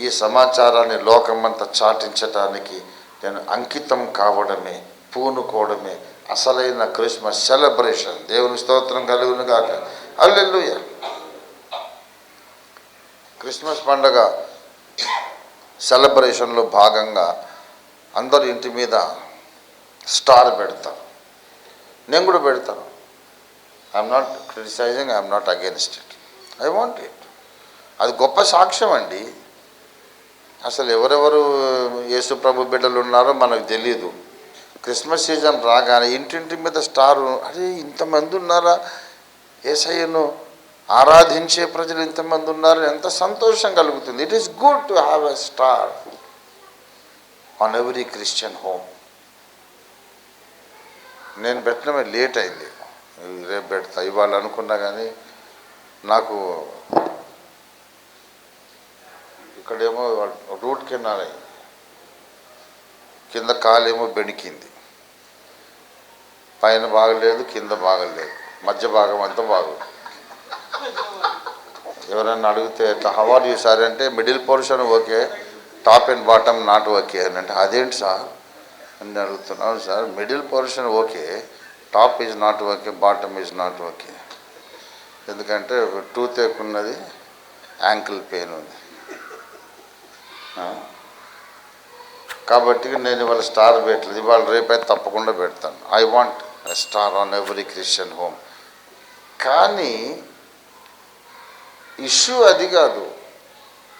ఈ సమాచారాన్ని లోకమంతా చాటించడానికి నేను అంకితం కావడమే, పూనుకోవడమే అసలైన క్రిస్మస్ సెలబ్రేషన్. దేవుని స్తోత్రం కలుగును గాక. హల్లెలూయా. క్రిస్మస్ పండగ సెలబ్రేషన్లో భాగంగా అందరూ ఇంటి మీద స్టార్ పెడతారు. నేను కూడా పెడతాను. I'm not criticising, I'm not against it, I want it. అది గొప్ప సాక్ష్యం అండి. అసలు ఎవరెవరు యేసు ప్రభు బిడ్డలు ఉన్నారో మనకు తెలియదు. క్రిస్మస్ సీజన్ రాగానే ఇంటింటి మీద స్టారు, అరే ఇంతమంది ఉన్నారా, యేసయ్యను ఆరాధించే ప్రజలు ఇంతమంది ఉన్నారు, ఎంత సంతోషం కలుగుతుంది. It is good to have a star on every Christian home. నేను పెట్టడమే లేట్ అయింది, రేపు పెడతా, ఇవాళ అనుకున్నా. కానీ నాకు ఇక్కడేమో రూట్ కెనాల్ అయింది, కింద కాలేమో బెణికింది, పైన బాగలేదు, కింద బాగలేదు, మధ్య భాగం అంతా బాగుంది. ఎవరన్నా అడిగితే ఎట్లా హౌ ఆర్ యూ సార్ అంటే middle portion okay, top and bottom not okay అని. అంటే అదేంటి సార్ అని అడుగుతున్నాను. Sir middle portion okay, top is not okay, bottom is not okay. ఎందుకంటే టూత్ ఎక్కున్నది, యాంకిల్ పెయిన్ ఉంది. కాబట్టి నేను ఇవాళ స్టార్ పెట్టలేదు, ఇవాళ రేపైతే తప్పకుండా పెడతాను. I want a star on every Christian home. కానీ ఇష్యూ అది కాదు.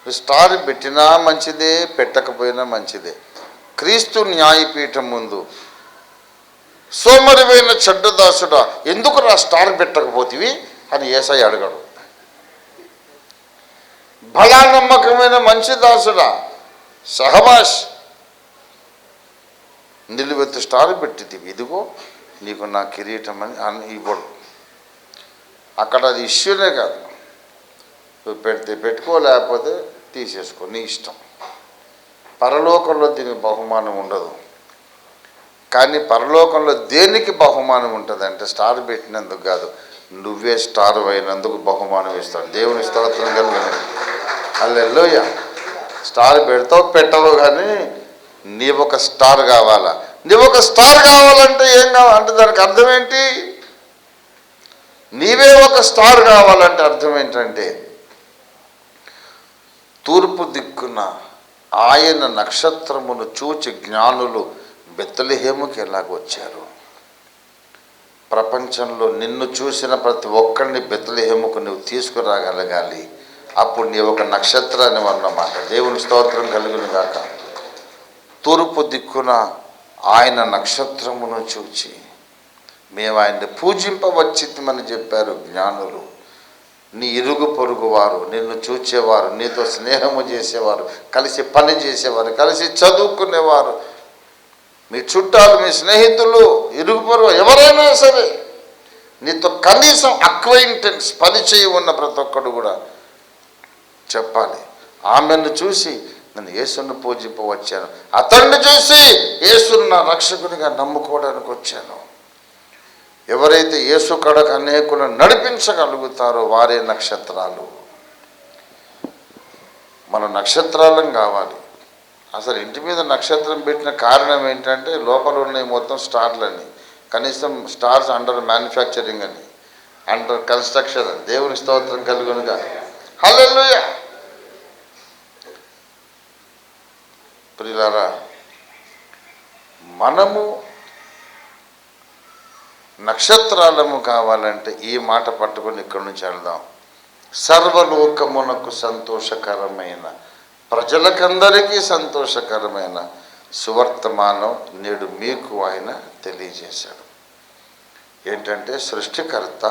స్టార్ పెట్టినా మంచిదే, పెట్టకపోయినా మంచిదే. క్రీస్తు న్యాయపీఠం ముందు సోమరివైన చెడ్డదాసుడా ఎందుకు నా స్టార్ పెట్టకపోతివి అని యేసయ్య అడగడు. బలా నమ్మకమైన మంచి దాసుడా సహబాష్, నిలువెత్తు స్టార్ పెట్టితివి, ఇదిగో నీకు నా కిరీటం అని ఇవ్వడు. అక్కడ అది ఇష్యూనే కాదు. నువ్వు పెడితే పెట్టుకో, లేకపోతే తీసేసుకో, నీ ఇష్టం. పరలోకంలో దీనికి బహుమానం ఉండదు. కానీ పరలోకంలో దేనికి బహుమానం ఉంటుంది అంటే స్టార్ పెట్టినందుకు కాదు, నువ్వే స్టార్ అయినందుకు బహుమానం ఇస్తాడు. దేవుని స్తోత్రం కలుగును. హల్లెలూయా. స్టార్ పెడతావు పెట్టవు, కానీ నీవొక స్టార్ కావాలా. నీవొక స్టార్ కావాలంటే ఏం కావాలంటే దానికి అర్థం ఏంటి? నీవే ఒక స్టార్ కావాలంటే అర్థం ఏంటంటే తూర్పు దిక్కున ఆయన నక్షత్రమును చూచి జ్ఞానులు బెత్లెహేముకి ఎలాగొచ్చారు. ప్రపంచంలో నిన్ను చూసిన ప్రతి ఒక్కరిని బెత్లెహేముకు నువ్వు తీసుకురాగలగాలి. అప్పుడు నీ ఒక నక్షత్రాన్ని అన్నమాట. దేవుని స్తోత్రం కలుగును గాక. తూర్పు దిక్కున ఆయన నక్షత్రమును చూచి మేము ఆయన్ని పూజింపవచ్చిమని చెప్పారు జ్ఞానులు. నీ ఇరుగు పొరుగు వారు, నిన్ను చూచేవారు, నీతో స్నేహము చేసేవారు, కలిసి పని చేసేవారు, కలిసి చదువుకునేవారు, మీ చుట్టాలు, మీ స్నేహితులు, ఇరుగు పొరుగు ఎవరైనా సరే నీతో కనీసం అక్వైంటెన్స్, పరిచయం ఉన్న ప్రతి ఒక్కడు కూడా చెప్పాలి, ఆమెను చూసి నేను యేసును పూజింపవచ్చాను, అతన్ని చూసి యేసును నా రక్షకునిగా నమ్ముకోవడానికి వచ్చాను. ఎవరైతే యేసు కడకు అనేకులను నడిపించగలుగుతారో వారే నక్షత్రాలు. మనం నక్షత్రాలం కావాలి. అసలు ఇంటి మీద నక్షత్రం పెట్టిన కారణం ఏంటంటే లోపల ఉన్నాయి మొత్తం స్టార్లని, కనీసం స్టార్స్ అండర్ మ్యానుఫ్యాక్చరింగ్ అని, అండర్ కన్స్ట్రక్షన్ అని. దేవుని స్తోత్రం కలుగునుగా. హల్లెలూయా. ప్రియులారా, మనము నక్షత్రాలము కావాలంటే ఈ మాట పట్టుకొని ఇక్కడి నుంచి వెళ్దాం. సర్వలోకమునకు సంతోషకరమైన, ప్రజలకందరికీ సంతోషకరమైన సువర్తమానం నేడు మీకు ఆయన తెలియజేశాడు. ఏంటంటే సృష్టికర్త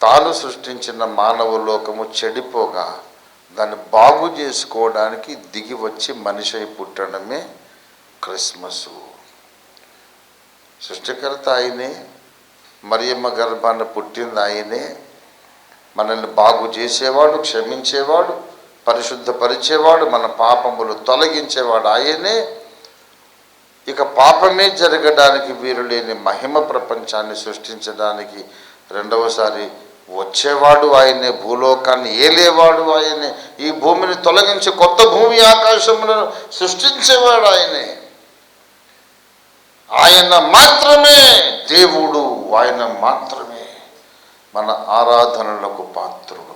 తాను సృష్టించిన మానవ లోకము చెడిపోగా దాన్ని బాగు చేసుకోవడానికి దిగి వచ్చి మనిషి అయి పుట్టడమే క్రిస్మస్. సృష్టికర్త ఆయనే, మరియమ్మ గర్భాన్ని పుట్టింది ఆయనే, మనల్ని బాగు చేసేవాడు, క్షమించేవాడు, పరిశుద్ధపరిచేవాడు, మన పాపములు తొలగించేవాడు ఆయనే. ఇక పాపమే జరగడానికి వీలు లేని మహిమ ప్రపంచాన్ని సృష్టించడానికి రెండవసారి వచ్చేవాడు ఆయనే, భూలోకాన్ని ఏలేవాడు ఆయనే, ఈ భూమిని తొలగించి కొత్త భూమి ఆకాశములను సృష్టించేవాడు ఆయనే. ఆయన మాత్రమే దేవుడు, ఆయన మాత్రమే మన ఆరాధనలకు పాత్రుడు.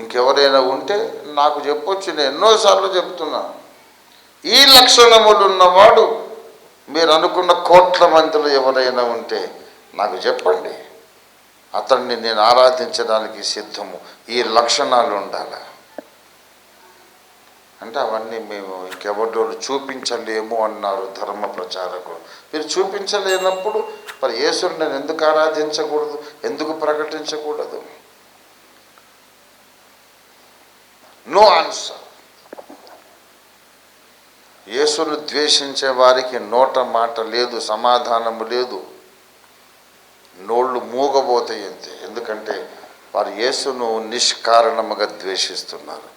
ఇంకెవరైనా ఉంటే నాకు చెప్పొచ్చు, నేను ఎన్నోసార్లు చెప్తున్నా. ఈ లక్షణములు ఉన్నవాడు మీరు అనుకున్న కోట్ల మందిలో ఎవరైనా ఉంటే నాకు చెప్పండి, అతన్ని నేను ఆరాధించడానికి సిద్ధము. ఈ లక్షణాలు ఉండాలి. అంటే అవన్నీ మేము ఇంకెవరిలో చూపించలేము అన్నారు ధర్మ ప్రచారకుడు. మీరు చూపించలేనప్పుడు మరి యేసుని నేను ఎందుకు ఆరాధించకూడదు, ఎందుకు ప్రకటించకూడదు? No answer. యేసును ద్వేషించే వారికి నోట మాట లేదు, సమాధానము లేదు, నోళ్ళు మూగబోతాయి అంతే. ఎందుకంటే వారు యేసును నిష్కారణముగా ద్వేషిస్తున్నారు.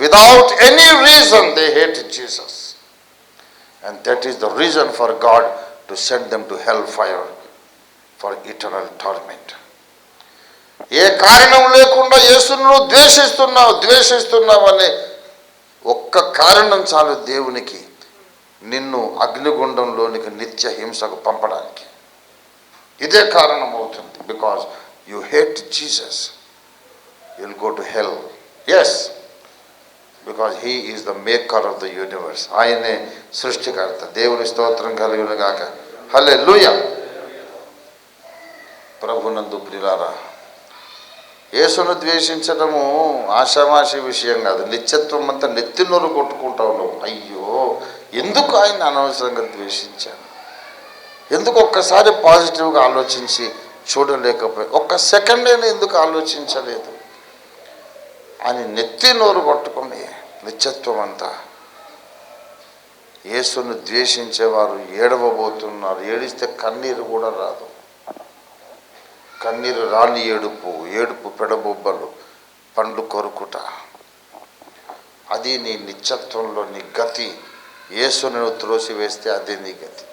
Without any reason they hate Jesus, and that is the reason for God to send them to hellfire for eternal torment. ఏ కారణం లేకుండా యేసును ద్వేషిస్తున్నావనే ఒక్క కారణం చాలు దేవునికి నిన్ను అగ్నిగుండంలోనికి నిత్య హింసకు పంపడానికి. ఇదే కారణం అవుతుంది. Because you hate Jesus, you will go to hell. Yes, because he is the maker of the universe. ఆయనే సృష్టికర్త. దేవుని స్తోత్రం కలుగును గాక. హల్లెలూయా. ప్రభునందు ప్రియులారా, యేసును ద్వేషించడము ఆషామాషి విషయం కాదు. నిత్యత్వం అంతా నెత్తినోరు కొట్టుకుంటావు. అయ్యో, ఎందుకు ఆయన అనవసరంగా ద్వేషించాను, ఎందుకు ఒక్కసారి పాజిటివ్గా ఆలోచించి చూడలేకపోయి, ఒక్క సెకండ్ అయినా ఎందుకు ఆలోచించలేదు అని నెత్తి నోరు కొట్టుకుని నిత్యత్వం అంతా. యేసును ద్వేషించేవారు ఏడవబోతున్నారు. ఏడిస్తే కన్నీరు కూడా రాదు. కన్నీరు రాని ఏడుపు పెడబొబ్బలు, పండ్లు కొరుకుట. అది నీ నిత్యత్వంలో నీ గతి. యేసును త్రోసివేస్తే అదే నీ గతి.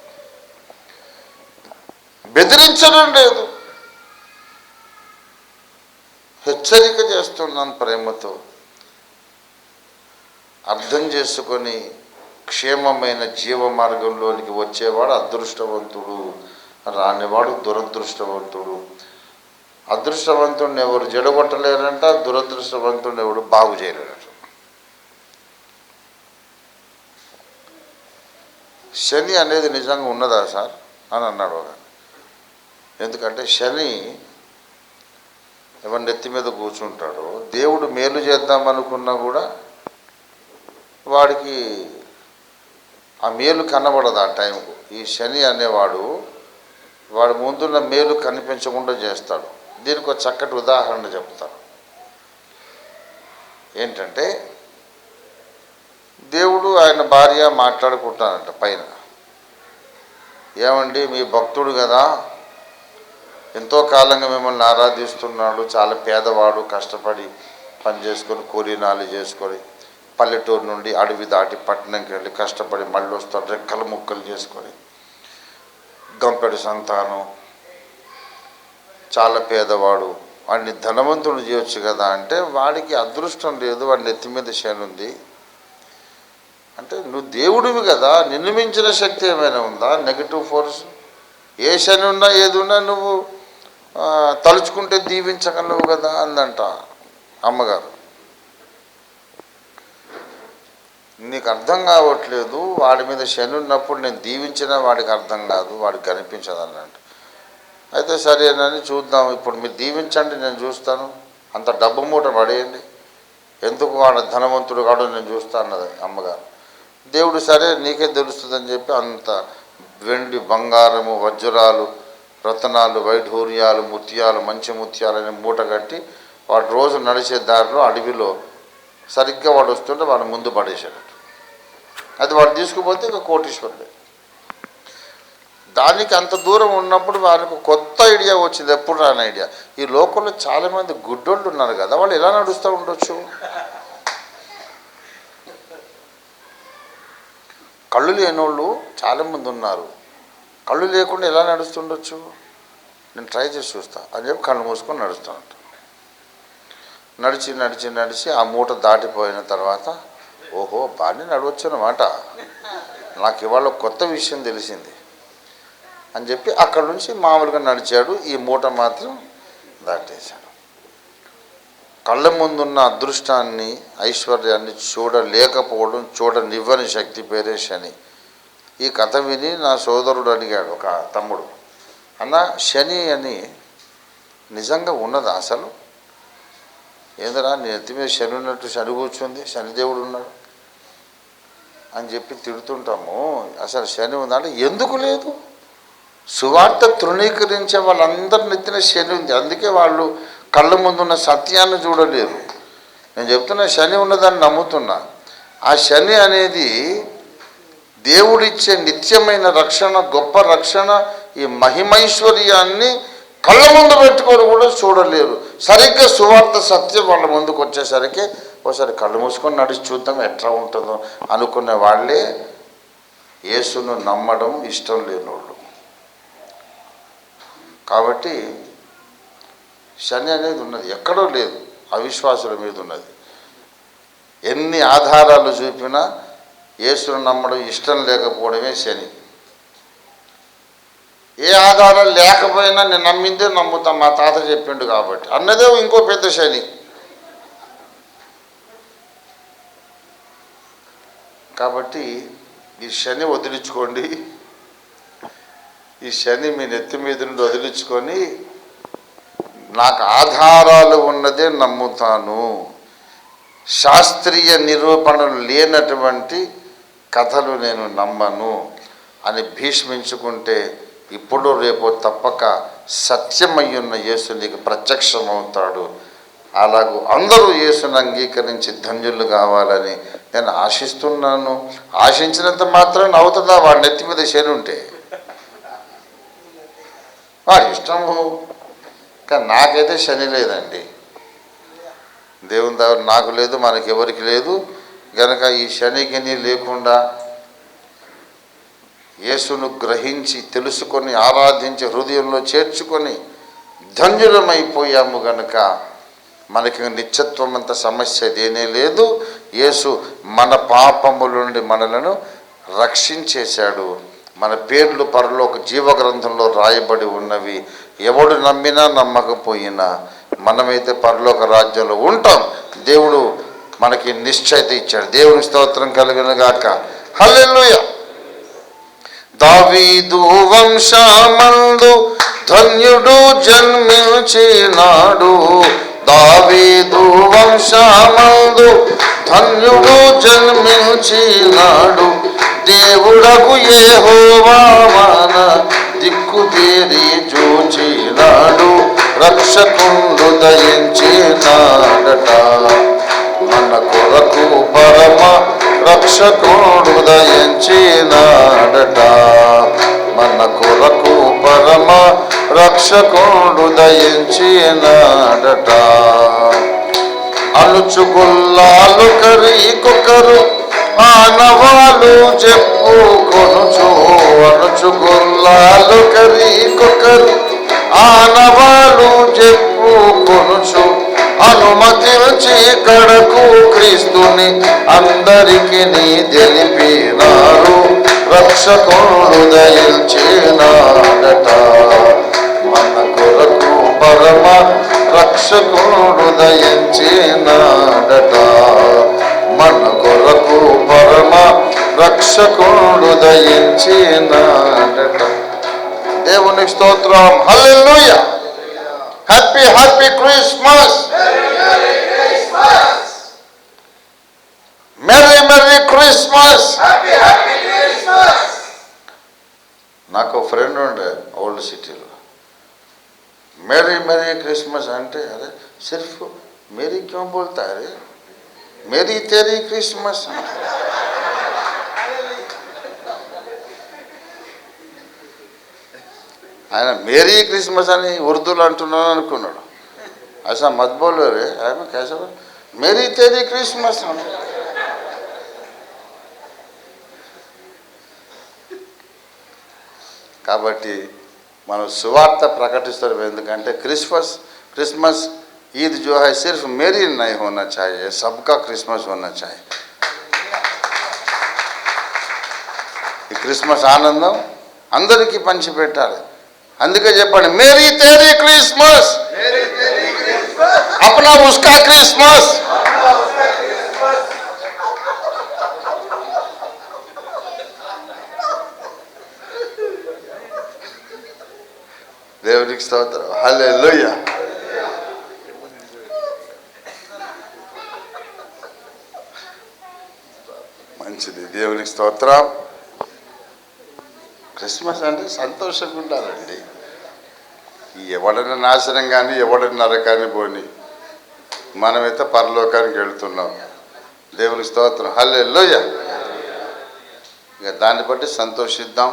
బెదిరించడం లేదు, హెచ్చరిక చేస్తున్నాను ప్రేమతో. అర్థం చేసుకొని క్షేమమైన జీవ మార్గంలోనికి వచ్చేవాడు అదృష్టవంతుడు, రానివాడు దురదృష్టవంతుడు. అదృష్టవంతుడిని ఎవరు జడగొట్టలేరంట, దురదృష్టవంతుడిని ఎవడు బాగు చేయలేరట. శని అనేది నిజంగా ఉన్నదా సార్ అని అన్నాడు ఒక. ఎందుకంటే శని ఎవరి నెత్తి మీద కూర్చుంటాడో, దేవుడు మేలు చేద్దామనుకున్నా కూడా వాడికి ఆ మేలు కనబడదు ఆ టైంకు. ఈ శని అనేవాడు వాడి ముందున్న మేలు కనిపించకుండా చేస్తాడు. దీనికి ఒక చక్కటి ఉదాహరణ చెప్తాను. ఏంటంటే, దేవుడు ఆయన భార్య మాట్లాడుకుంటానంట పైన. ఏమండి, మీ భక్తుడు కదా, ఎంతో కాలంగా మిమ్మల్ని ఆరాధిస్తున్నాడు, చాలా పేదవాడు, కష్టపడి పని చేసుకొని కూలీనాలు చేసుకొని పల్లెటూరు నుండి అడవి దాటి పట్టణంకి వెళ్ళి కష్టపడి మళ్ళీ వస్తాడు, రెక్కలు ముక్కలు చేసుకొని. గంపెడు సంతానం, చాలా పేదవాడు, వాడిని ధనవంతుడు చేయొచ్చు కదా అంటే వాడికి అదృష్టం లేదు, వాడి నెత్తి మీద శని ఉంది. అంటే నువ్వు దేవుడివి కదా, నిన్ను మించిన శక్తి ఏమైనా ఉందా? నెగిటివ్ ఫోర్స్ ఏ శని ఉన్నా ఏది ఉన్నా నువ్వు తలుచుకుంటే దీవించగలవు కదా అందంట అమ్మగారు. నీకు అర్థం కావట్లేదు, వాడి మీద శని ఉన్నప్పుడు నేను దీవించినా వాడికి అర్థం కాదు, వాడికి కనిపించదు అన్నట్టు. అయితే సరేనని చూద్దాం, ఇప్పుడు మీరు దీవించండి నేను చూస్తాను, అంత డబ్బు మూట పడేయండి, ఎందుకు వాడు ధనవంతుడు కాడు నేను చూస్తా అన్నది అమ్మగారు. దేవుడు సరే నీకే తెలుస్తుందని చెప్పి అంత వెండి బంగారము వజ్రాలు రత్నాలు వైఢూర్యాలు ముత్యాలు మంచి ముత్యాలని మూట కట్టి వాడు రోజు నడిచే దారిలో అడవిలో సరిగ్గా వాడు వస్తుంటే వాడు ముందు పడేసాడు. అది వాడు తీసుకుపోతే ఇక కోటీశ్వరుడే. దానికి అంత దూరం ఉన్నప్పుడు వారికి కొత్త ఐడియా వచ్చింది, ఎప్పుడు రాని ఐడియా. ఈ లోకంలో చాలామంది గుడ్డోళ్ళు ఉన్నారు కదా, వాళ్ళు ఎలా నడుస్తూ ఉండొచ్చు? కళ్ళు లేనోళ్ళు చాలామంది ఉన్నారు, కళ్ళు లేకుండా ఎలా నడుస్తుండొచ్చు? నేను ట్రై చేసి చూస్తా అని చెప్పి కళ్ళు మూసుకొని నడుస్తూ ఉంటాను. నడిచి నడిచి నడిచి ఆ మూట దాటిపోయిన తర్వాత ఓహో బాగానే నడవచ్చు అన్నమాట, నాకు ఇవాళ కొత్త విషయం తెలిసింది అని చెప్పి అక్కడి నుంచి మామూలుగా నడిచాడు. ఈ మూట మాత్రం దాటేశాడు. కళ్ళ ముందున్న అదృష్టాన్ని ఐశ్వర్యాన్ని చూడలేకపోవడం, చూడనివ్వని శక్తి పేరే శని. ఈ కథ విని నా సోదరుడు అడిగాడు, ఒక తమ్ముడు, అన్న శని అని నిజంగా ఉన్నదా అసలు? ఏందరా నీ ఎత్తి మీద శని ఉన్నట్టు శని కూర్చుంది, శనిదేవుడు ఉన్నాడు అని చెప్పి తిడుతుంటాము. అసలు శని ఉందంటే ఎందుకు లేదు? సువార్త తృణీకరించే వాళ్ళందరి నెత్తిన శని ఉంది, అందుకే వాళ్ళు కళ్ళ ముందున్న సత్యాన్ని చూడలేరు. నేను చెప్తున్నా శని ఉన్నదాన్ని నమ్ముతున్నా. ఆ శని అనేది దేవుడిచ్చే నిత్యమైన రక్షణ, గొప్ప రక్షణ, ఈ మహిమైశ్వర్యాన్ని కళ్ళ ముందు పెట్టుకొని కూడా చూడలేరు. సరిగ్గా సువార్త సత్యం వాళ్ళ ముందుకు వచ్చేసరికి ఒకసారి కళ్ళు మూసుకొని నడిచి చూద్దాం ఎట్లా ఉంటుందో అనుకునే వాళ్ళే యేసును నమ్మడం ఇష్టం లేనోళ్ళు. కాబట్టి శని అనేది ఉన్నది, ఎక్కడో లేదు, అవిశ్వాసుల మీద ఉన్నది. ఎన్ని ఆధారాలు చూపినా యేసును నమ్మడం ఇష్టం లేకపోవడమే శని. ఏ ఆధారాలు లేకపోయినా నేను నమ్మిందే నమ్ముతా, మా తాత చెప్పిండు కాబట్టి అన్నదే ఇంకో పెద్ద శని. కాబట్టి ఈ శని వదిలించుకోండి, ఈ శని మీ నెత్తి మీద నుండి వదిలించుకొని నాకు ఆధారాలు ఉన్నదే నమ్ముతాను, శాస్త్రీయ నిరూపణలు లేనటువంటి కథలు నేను నమ్మను అని భీష్మించుకుంటే ఇప్పుడు రేపో తప్పక సత్యమయ్యున్న యేసు నీకు ప్రత్యక్షమవుతాడు. అలాగూ అందరూ యేసును అంగీకరించి ధన్యులు కావాలని నేను ఆశిస్తున్నాను. ఆశించినంత మాత్రం అవుతుందా? వాడి నెత్తి మీద శని ఉంటే వాడి ఇష్టము. కానీ నాకైతే శని లేదండి, దేవుని దగ్గర నాకు లేదు, మనకి ఎవరికి లేదు. గనక ఈ శనిగిని లేకుండా యేసును గ్రహించి తెలుసుకొని ఆరాధించి హృదయంలో చేర్చుకొని ధన్యులమైపోయాము. గనక మనకి నిత్యత్వం అంత సమస్య దేనే లేదు. యేసు మన పాపముల నుండి మనలను రక్షించేశాడు. మన పేర్లు పరలోక జీవగ్రంథంలో రాయబడి ఉన్నవి. ఎవడు నమ్మినా నమ్మకపోయినా మనమైతే పరలోక రాజ్యంలో ఉంటాం. దేవుడు మనకి నిశ్చయిత ఇచ్చాడు. దేవుని స్తోత్రం కలుగును గాక. హల్లెలూయా. దావీదు వంశమందు ధన్యుడు జన్మించినాడు, దావీదు వంశమందు ధన్యుడు జన్మించినాడు, దేవుడకు యెహోవా మన దిక్కుదేరి జూచినాడు, రక్షకుండు దయించినాడట, మన కొరకు పరమ రక్షకుడు దయించినాడట, మన కొరకు పరమ రక్షకుడు దయించినాడట. అనుచుగుల్లాలు కరీకొకరు ఆనవాలు చెప్పుకొనుచు అనుచుగుల్లాలు కరీకొకరు ఆనవాలు చెప్పుకొనుచు అనుమతించి కడకు క్రీస్తుని అందరికి నీ తెలిపినారు రక్షకుడు దయచేనాడట మన కొరకు పరమ రక్షకుడు దయించినాడట మన కొరకు పరమ రక్షకుడు దయించినాడట. దేవునికి స్తోత్రం. Hallelujah. Happy happy Christmas. Merry merry Christmas. నాకు ఫ్రెండ్ ఉండే ఓల్డ్ సిటీలో. मेरी मेरी क्रिसमस అంటే అరే सिर्फ मेरी क्यों बोलता है मेरी तेरी क्रिसमस. ఆయన మేరీ క్రిస్మస్ అని ఉర్దూలో అంటున్నాను అనుకున్నాడు. అసలు మత్ బోలో రే ఆయన कैसा मेरी तेरी क्रिसमस. కాబట్టి మనం సువార్త ప్రకటిస్తాం. ఎందుకంటే क्रिसमस ईद जो है सिर्फ मेरी नहीं होना चाहिए, सबका क्रिसमस होना चाहिए. ఈ క్రిస్మస్ ఆనందం అందరికీ పంచిపెట్టాలి. అందుకే చెప్పండి मेरी तेरी क्रिसमस, अपना उसका क्रिसमस. దేవునికి స్తోత్రం. హల్లెలూయా. మంచిది. దేవునికి స్తోత్రం. క్రిస్మస్ అంటే సంతోషంగా ఉండాలండి. ఎవడైనా నాశనం కానీ ఎవడైనా నరకాన్ని పోని మనమైతే పరలోకానికి వెళుతున్నాం. దేవునికి స్తోత్రం. హల్లెలూయా. ఇక దాన్ని బట్టి సంతోషిద్దాం.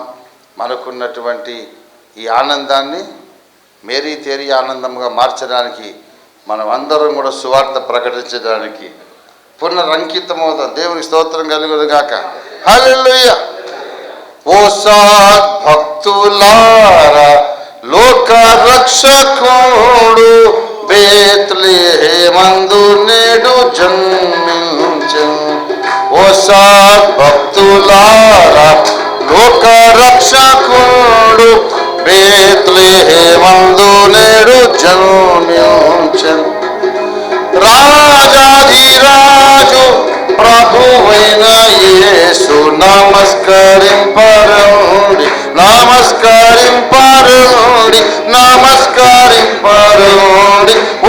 మనకున్నటువంటి ఈ ఆనందాన్ని మేరీ తేరీ ఆనందంగా మార్చడానికి మనం అందరం కూడా సువార్త ప్రకటించడానికి పునరంకితమవుతాం. దేవునికి స్తోత్రం కలుగును గాక. హల్లెలూయా. ఓ సద్భక్తులారా, లోక రక్షకుడు బేత్లెహేమందు నేడు జన్మించెను. ఓ సద్భక్తులారా, లోక రక్షకుడు బేత్లెహేమందు నేడు జన్మించెను. రాజాధిరాజు ప్రభువైన యేసు నమస్కరింపరండి, నమస్కరింపరండి, నమస్కరింపరండి.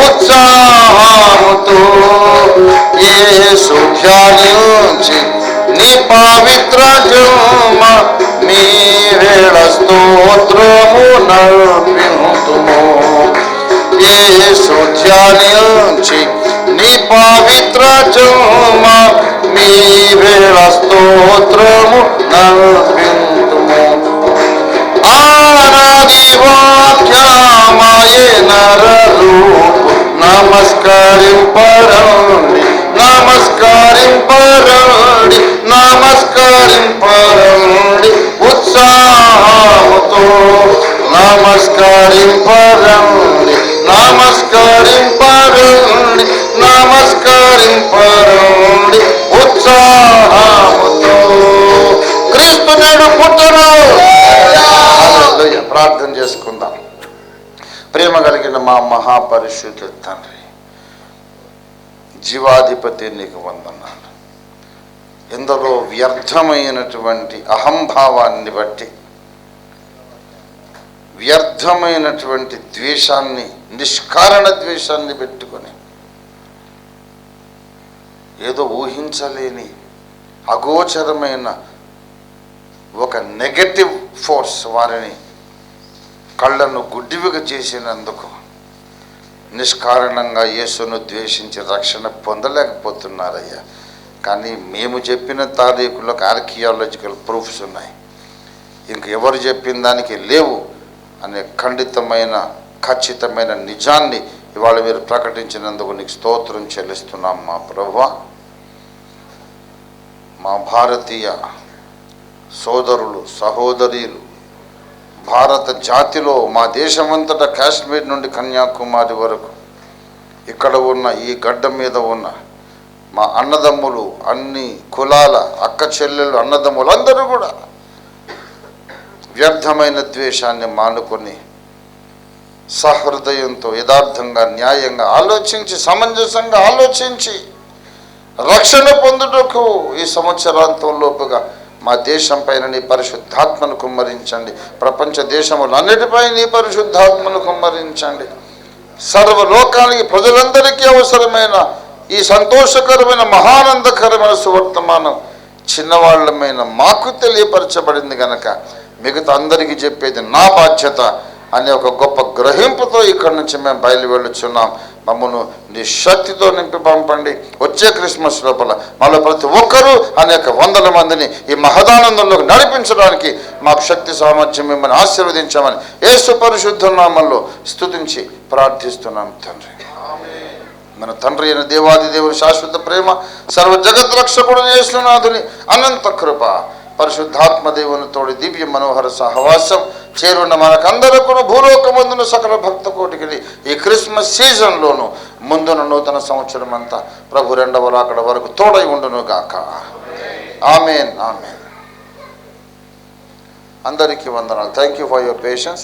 ఉత్సాహముతో యేసు ధ్యానించి నీ పవిత్ర జన్మ మీ వేళ స్తోత్రము నర్పింతుము. యేసు ధ్యానించి నీ పవిత్ర జన్మ మీ వేళ స్తోత్రము నర్పింతుము. ఆనాది వాక్యమాయే నరరూపు నమస్కరింపరండి, నమస్కరింపరండి, నమస్కరింపరండి. ఉత్సాహముతో నమస్కరింపరండి, నమస్కరింపరండి, నమస్కరింపరండి. ఉత్సాహముతో క్రీస్తు నేడు పుట్టను. ప్రార్థన చేసుకుందాం. ప్రేమ కలిగిన మా మహాపరిశుద్ధ తండ్రి, జీవాధిపతి నీకు వందనాలు. ఎందరో వ్యర్థమైనటువంటి అహంభావాన్ని బట్టి, వ్యర్థమైనటువంటి ద్వేషాన్ని, నిష్కారణ ద్వేషాన్ని పెట్టుకొని ఏదో ఊహించలేని అగోచరమైన ఒక నెగటివ్ ఫోర్స్ వారిని కళ్ళను గుడ్డివిగా చేసినందుకు నిష్కారణంగా యేసును ద్వేషించి రక్షణ పొందలేకపోతున్నారయ్యా. కానీ మేము చెప్పిన తారీఖులకు ఆర్కియాలజికల్ ప్రూఫ్స్ ఉన్నాయి, ఇంకెవరు చెప్పిన దానికి లేవు అనే ఖండితమైన ఖచ్చితమైన నిజాన్ని ఇవాళ మీరు ప్రకటించినందుకు నీకు స్తోత్రం చెల్లిస్తున్నాం మా ప్రభువా. మా భారతీయ సోదరులు సహోదరీలు, భారత జాతిలో మా దేశమంతటా కాశ్మీర్ నుండి కన్యాకుమారి వరకు ఇక్కడ ఉన్న ఈ గడ్డ మీద ఉన్న మా అన్నదమ్ములు, అన్ని కులాల అక్క చెల్లెలు అన్నదమ్ములు అందరూ కూడా వ్యర్థమైన ద్వేషాన్ని మానుకొని సహృదయంతో యథార్థంగా న్యాయంగా ఆలోచించి సమంజసంగా ఆలోచించి రక్షణ పొందుటకు ఈ సంవత్సరాంతంలోపుగా మా దేశం పైన నీ పరిశుద్ధాత్మను కుమ్మరించండి. ప్రపంచ దేశములన్నిటిపై నీ పరిశుద్ధాత్మను కుమ్మరించండి. సర్వలోకానికి ప్రజలందరికీ అవసరమైన ఈ సంతోషకరమైన మహానందకరమైన సువర్తమానం చిన్నవాళ్ళమైన మాకు తెలియపరచబడింది గనక మిగతా అందరికీ చెప్పేది నా బాధ్యత అనే ఒక గొప్ప గ్రహింపుతో ఇక్కడి నుంచి మేము బయలువెళ్ళుచున్నాం. మమ్మల్ని నీ శక్తితో నింపి పంపండి. వచ్చే క్రిస్మస్ లోపల మళ్ళీ ప్రతి ఒక్కరూ అనేక వందల మందిని ఈ మహదానందంలోకి నడిపించడానికి మాకు శక్తి సామర్థ్యం మిమ్మల్ని ఆశీర్వదించామని యేసు పరిశుద్ధ నామంలో స్తుతించి ప్రార్థిస్తున్నాం తండ్రి. మన తండ్రి అయిన దేవాది దేవుని శాశ్వత ప్రేమ, సర్వ జగత్ రక్షకుడు యేసునాథుని అనంత కృప, పరిశుద్ధాత్మ దేవుని తోడి దివ్య మనోహర సహవాసం చేరున్న మనకందరకు భూలోకమందున సకల భక్త కోటికి ఈ క్రిస్మస్ సీజన్లోను ముందున నూతన సంవత్సరం అంతా ప్రభు రెండవ రాకడ వరకు తోడై ఉండును గాక. ఆమేన్ ఆమేన్. అందరికీ వందనాలు. Thank you for your patience.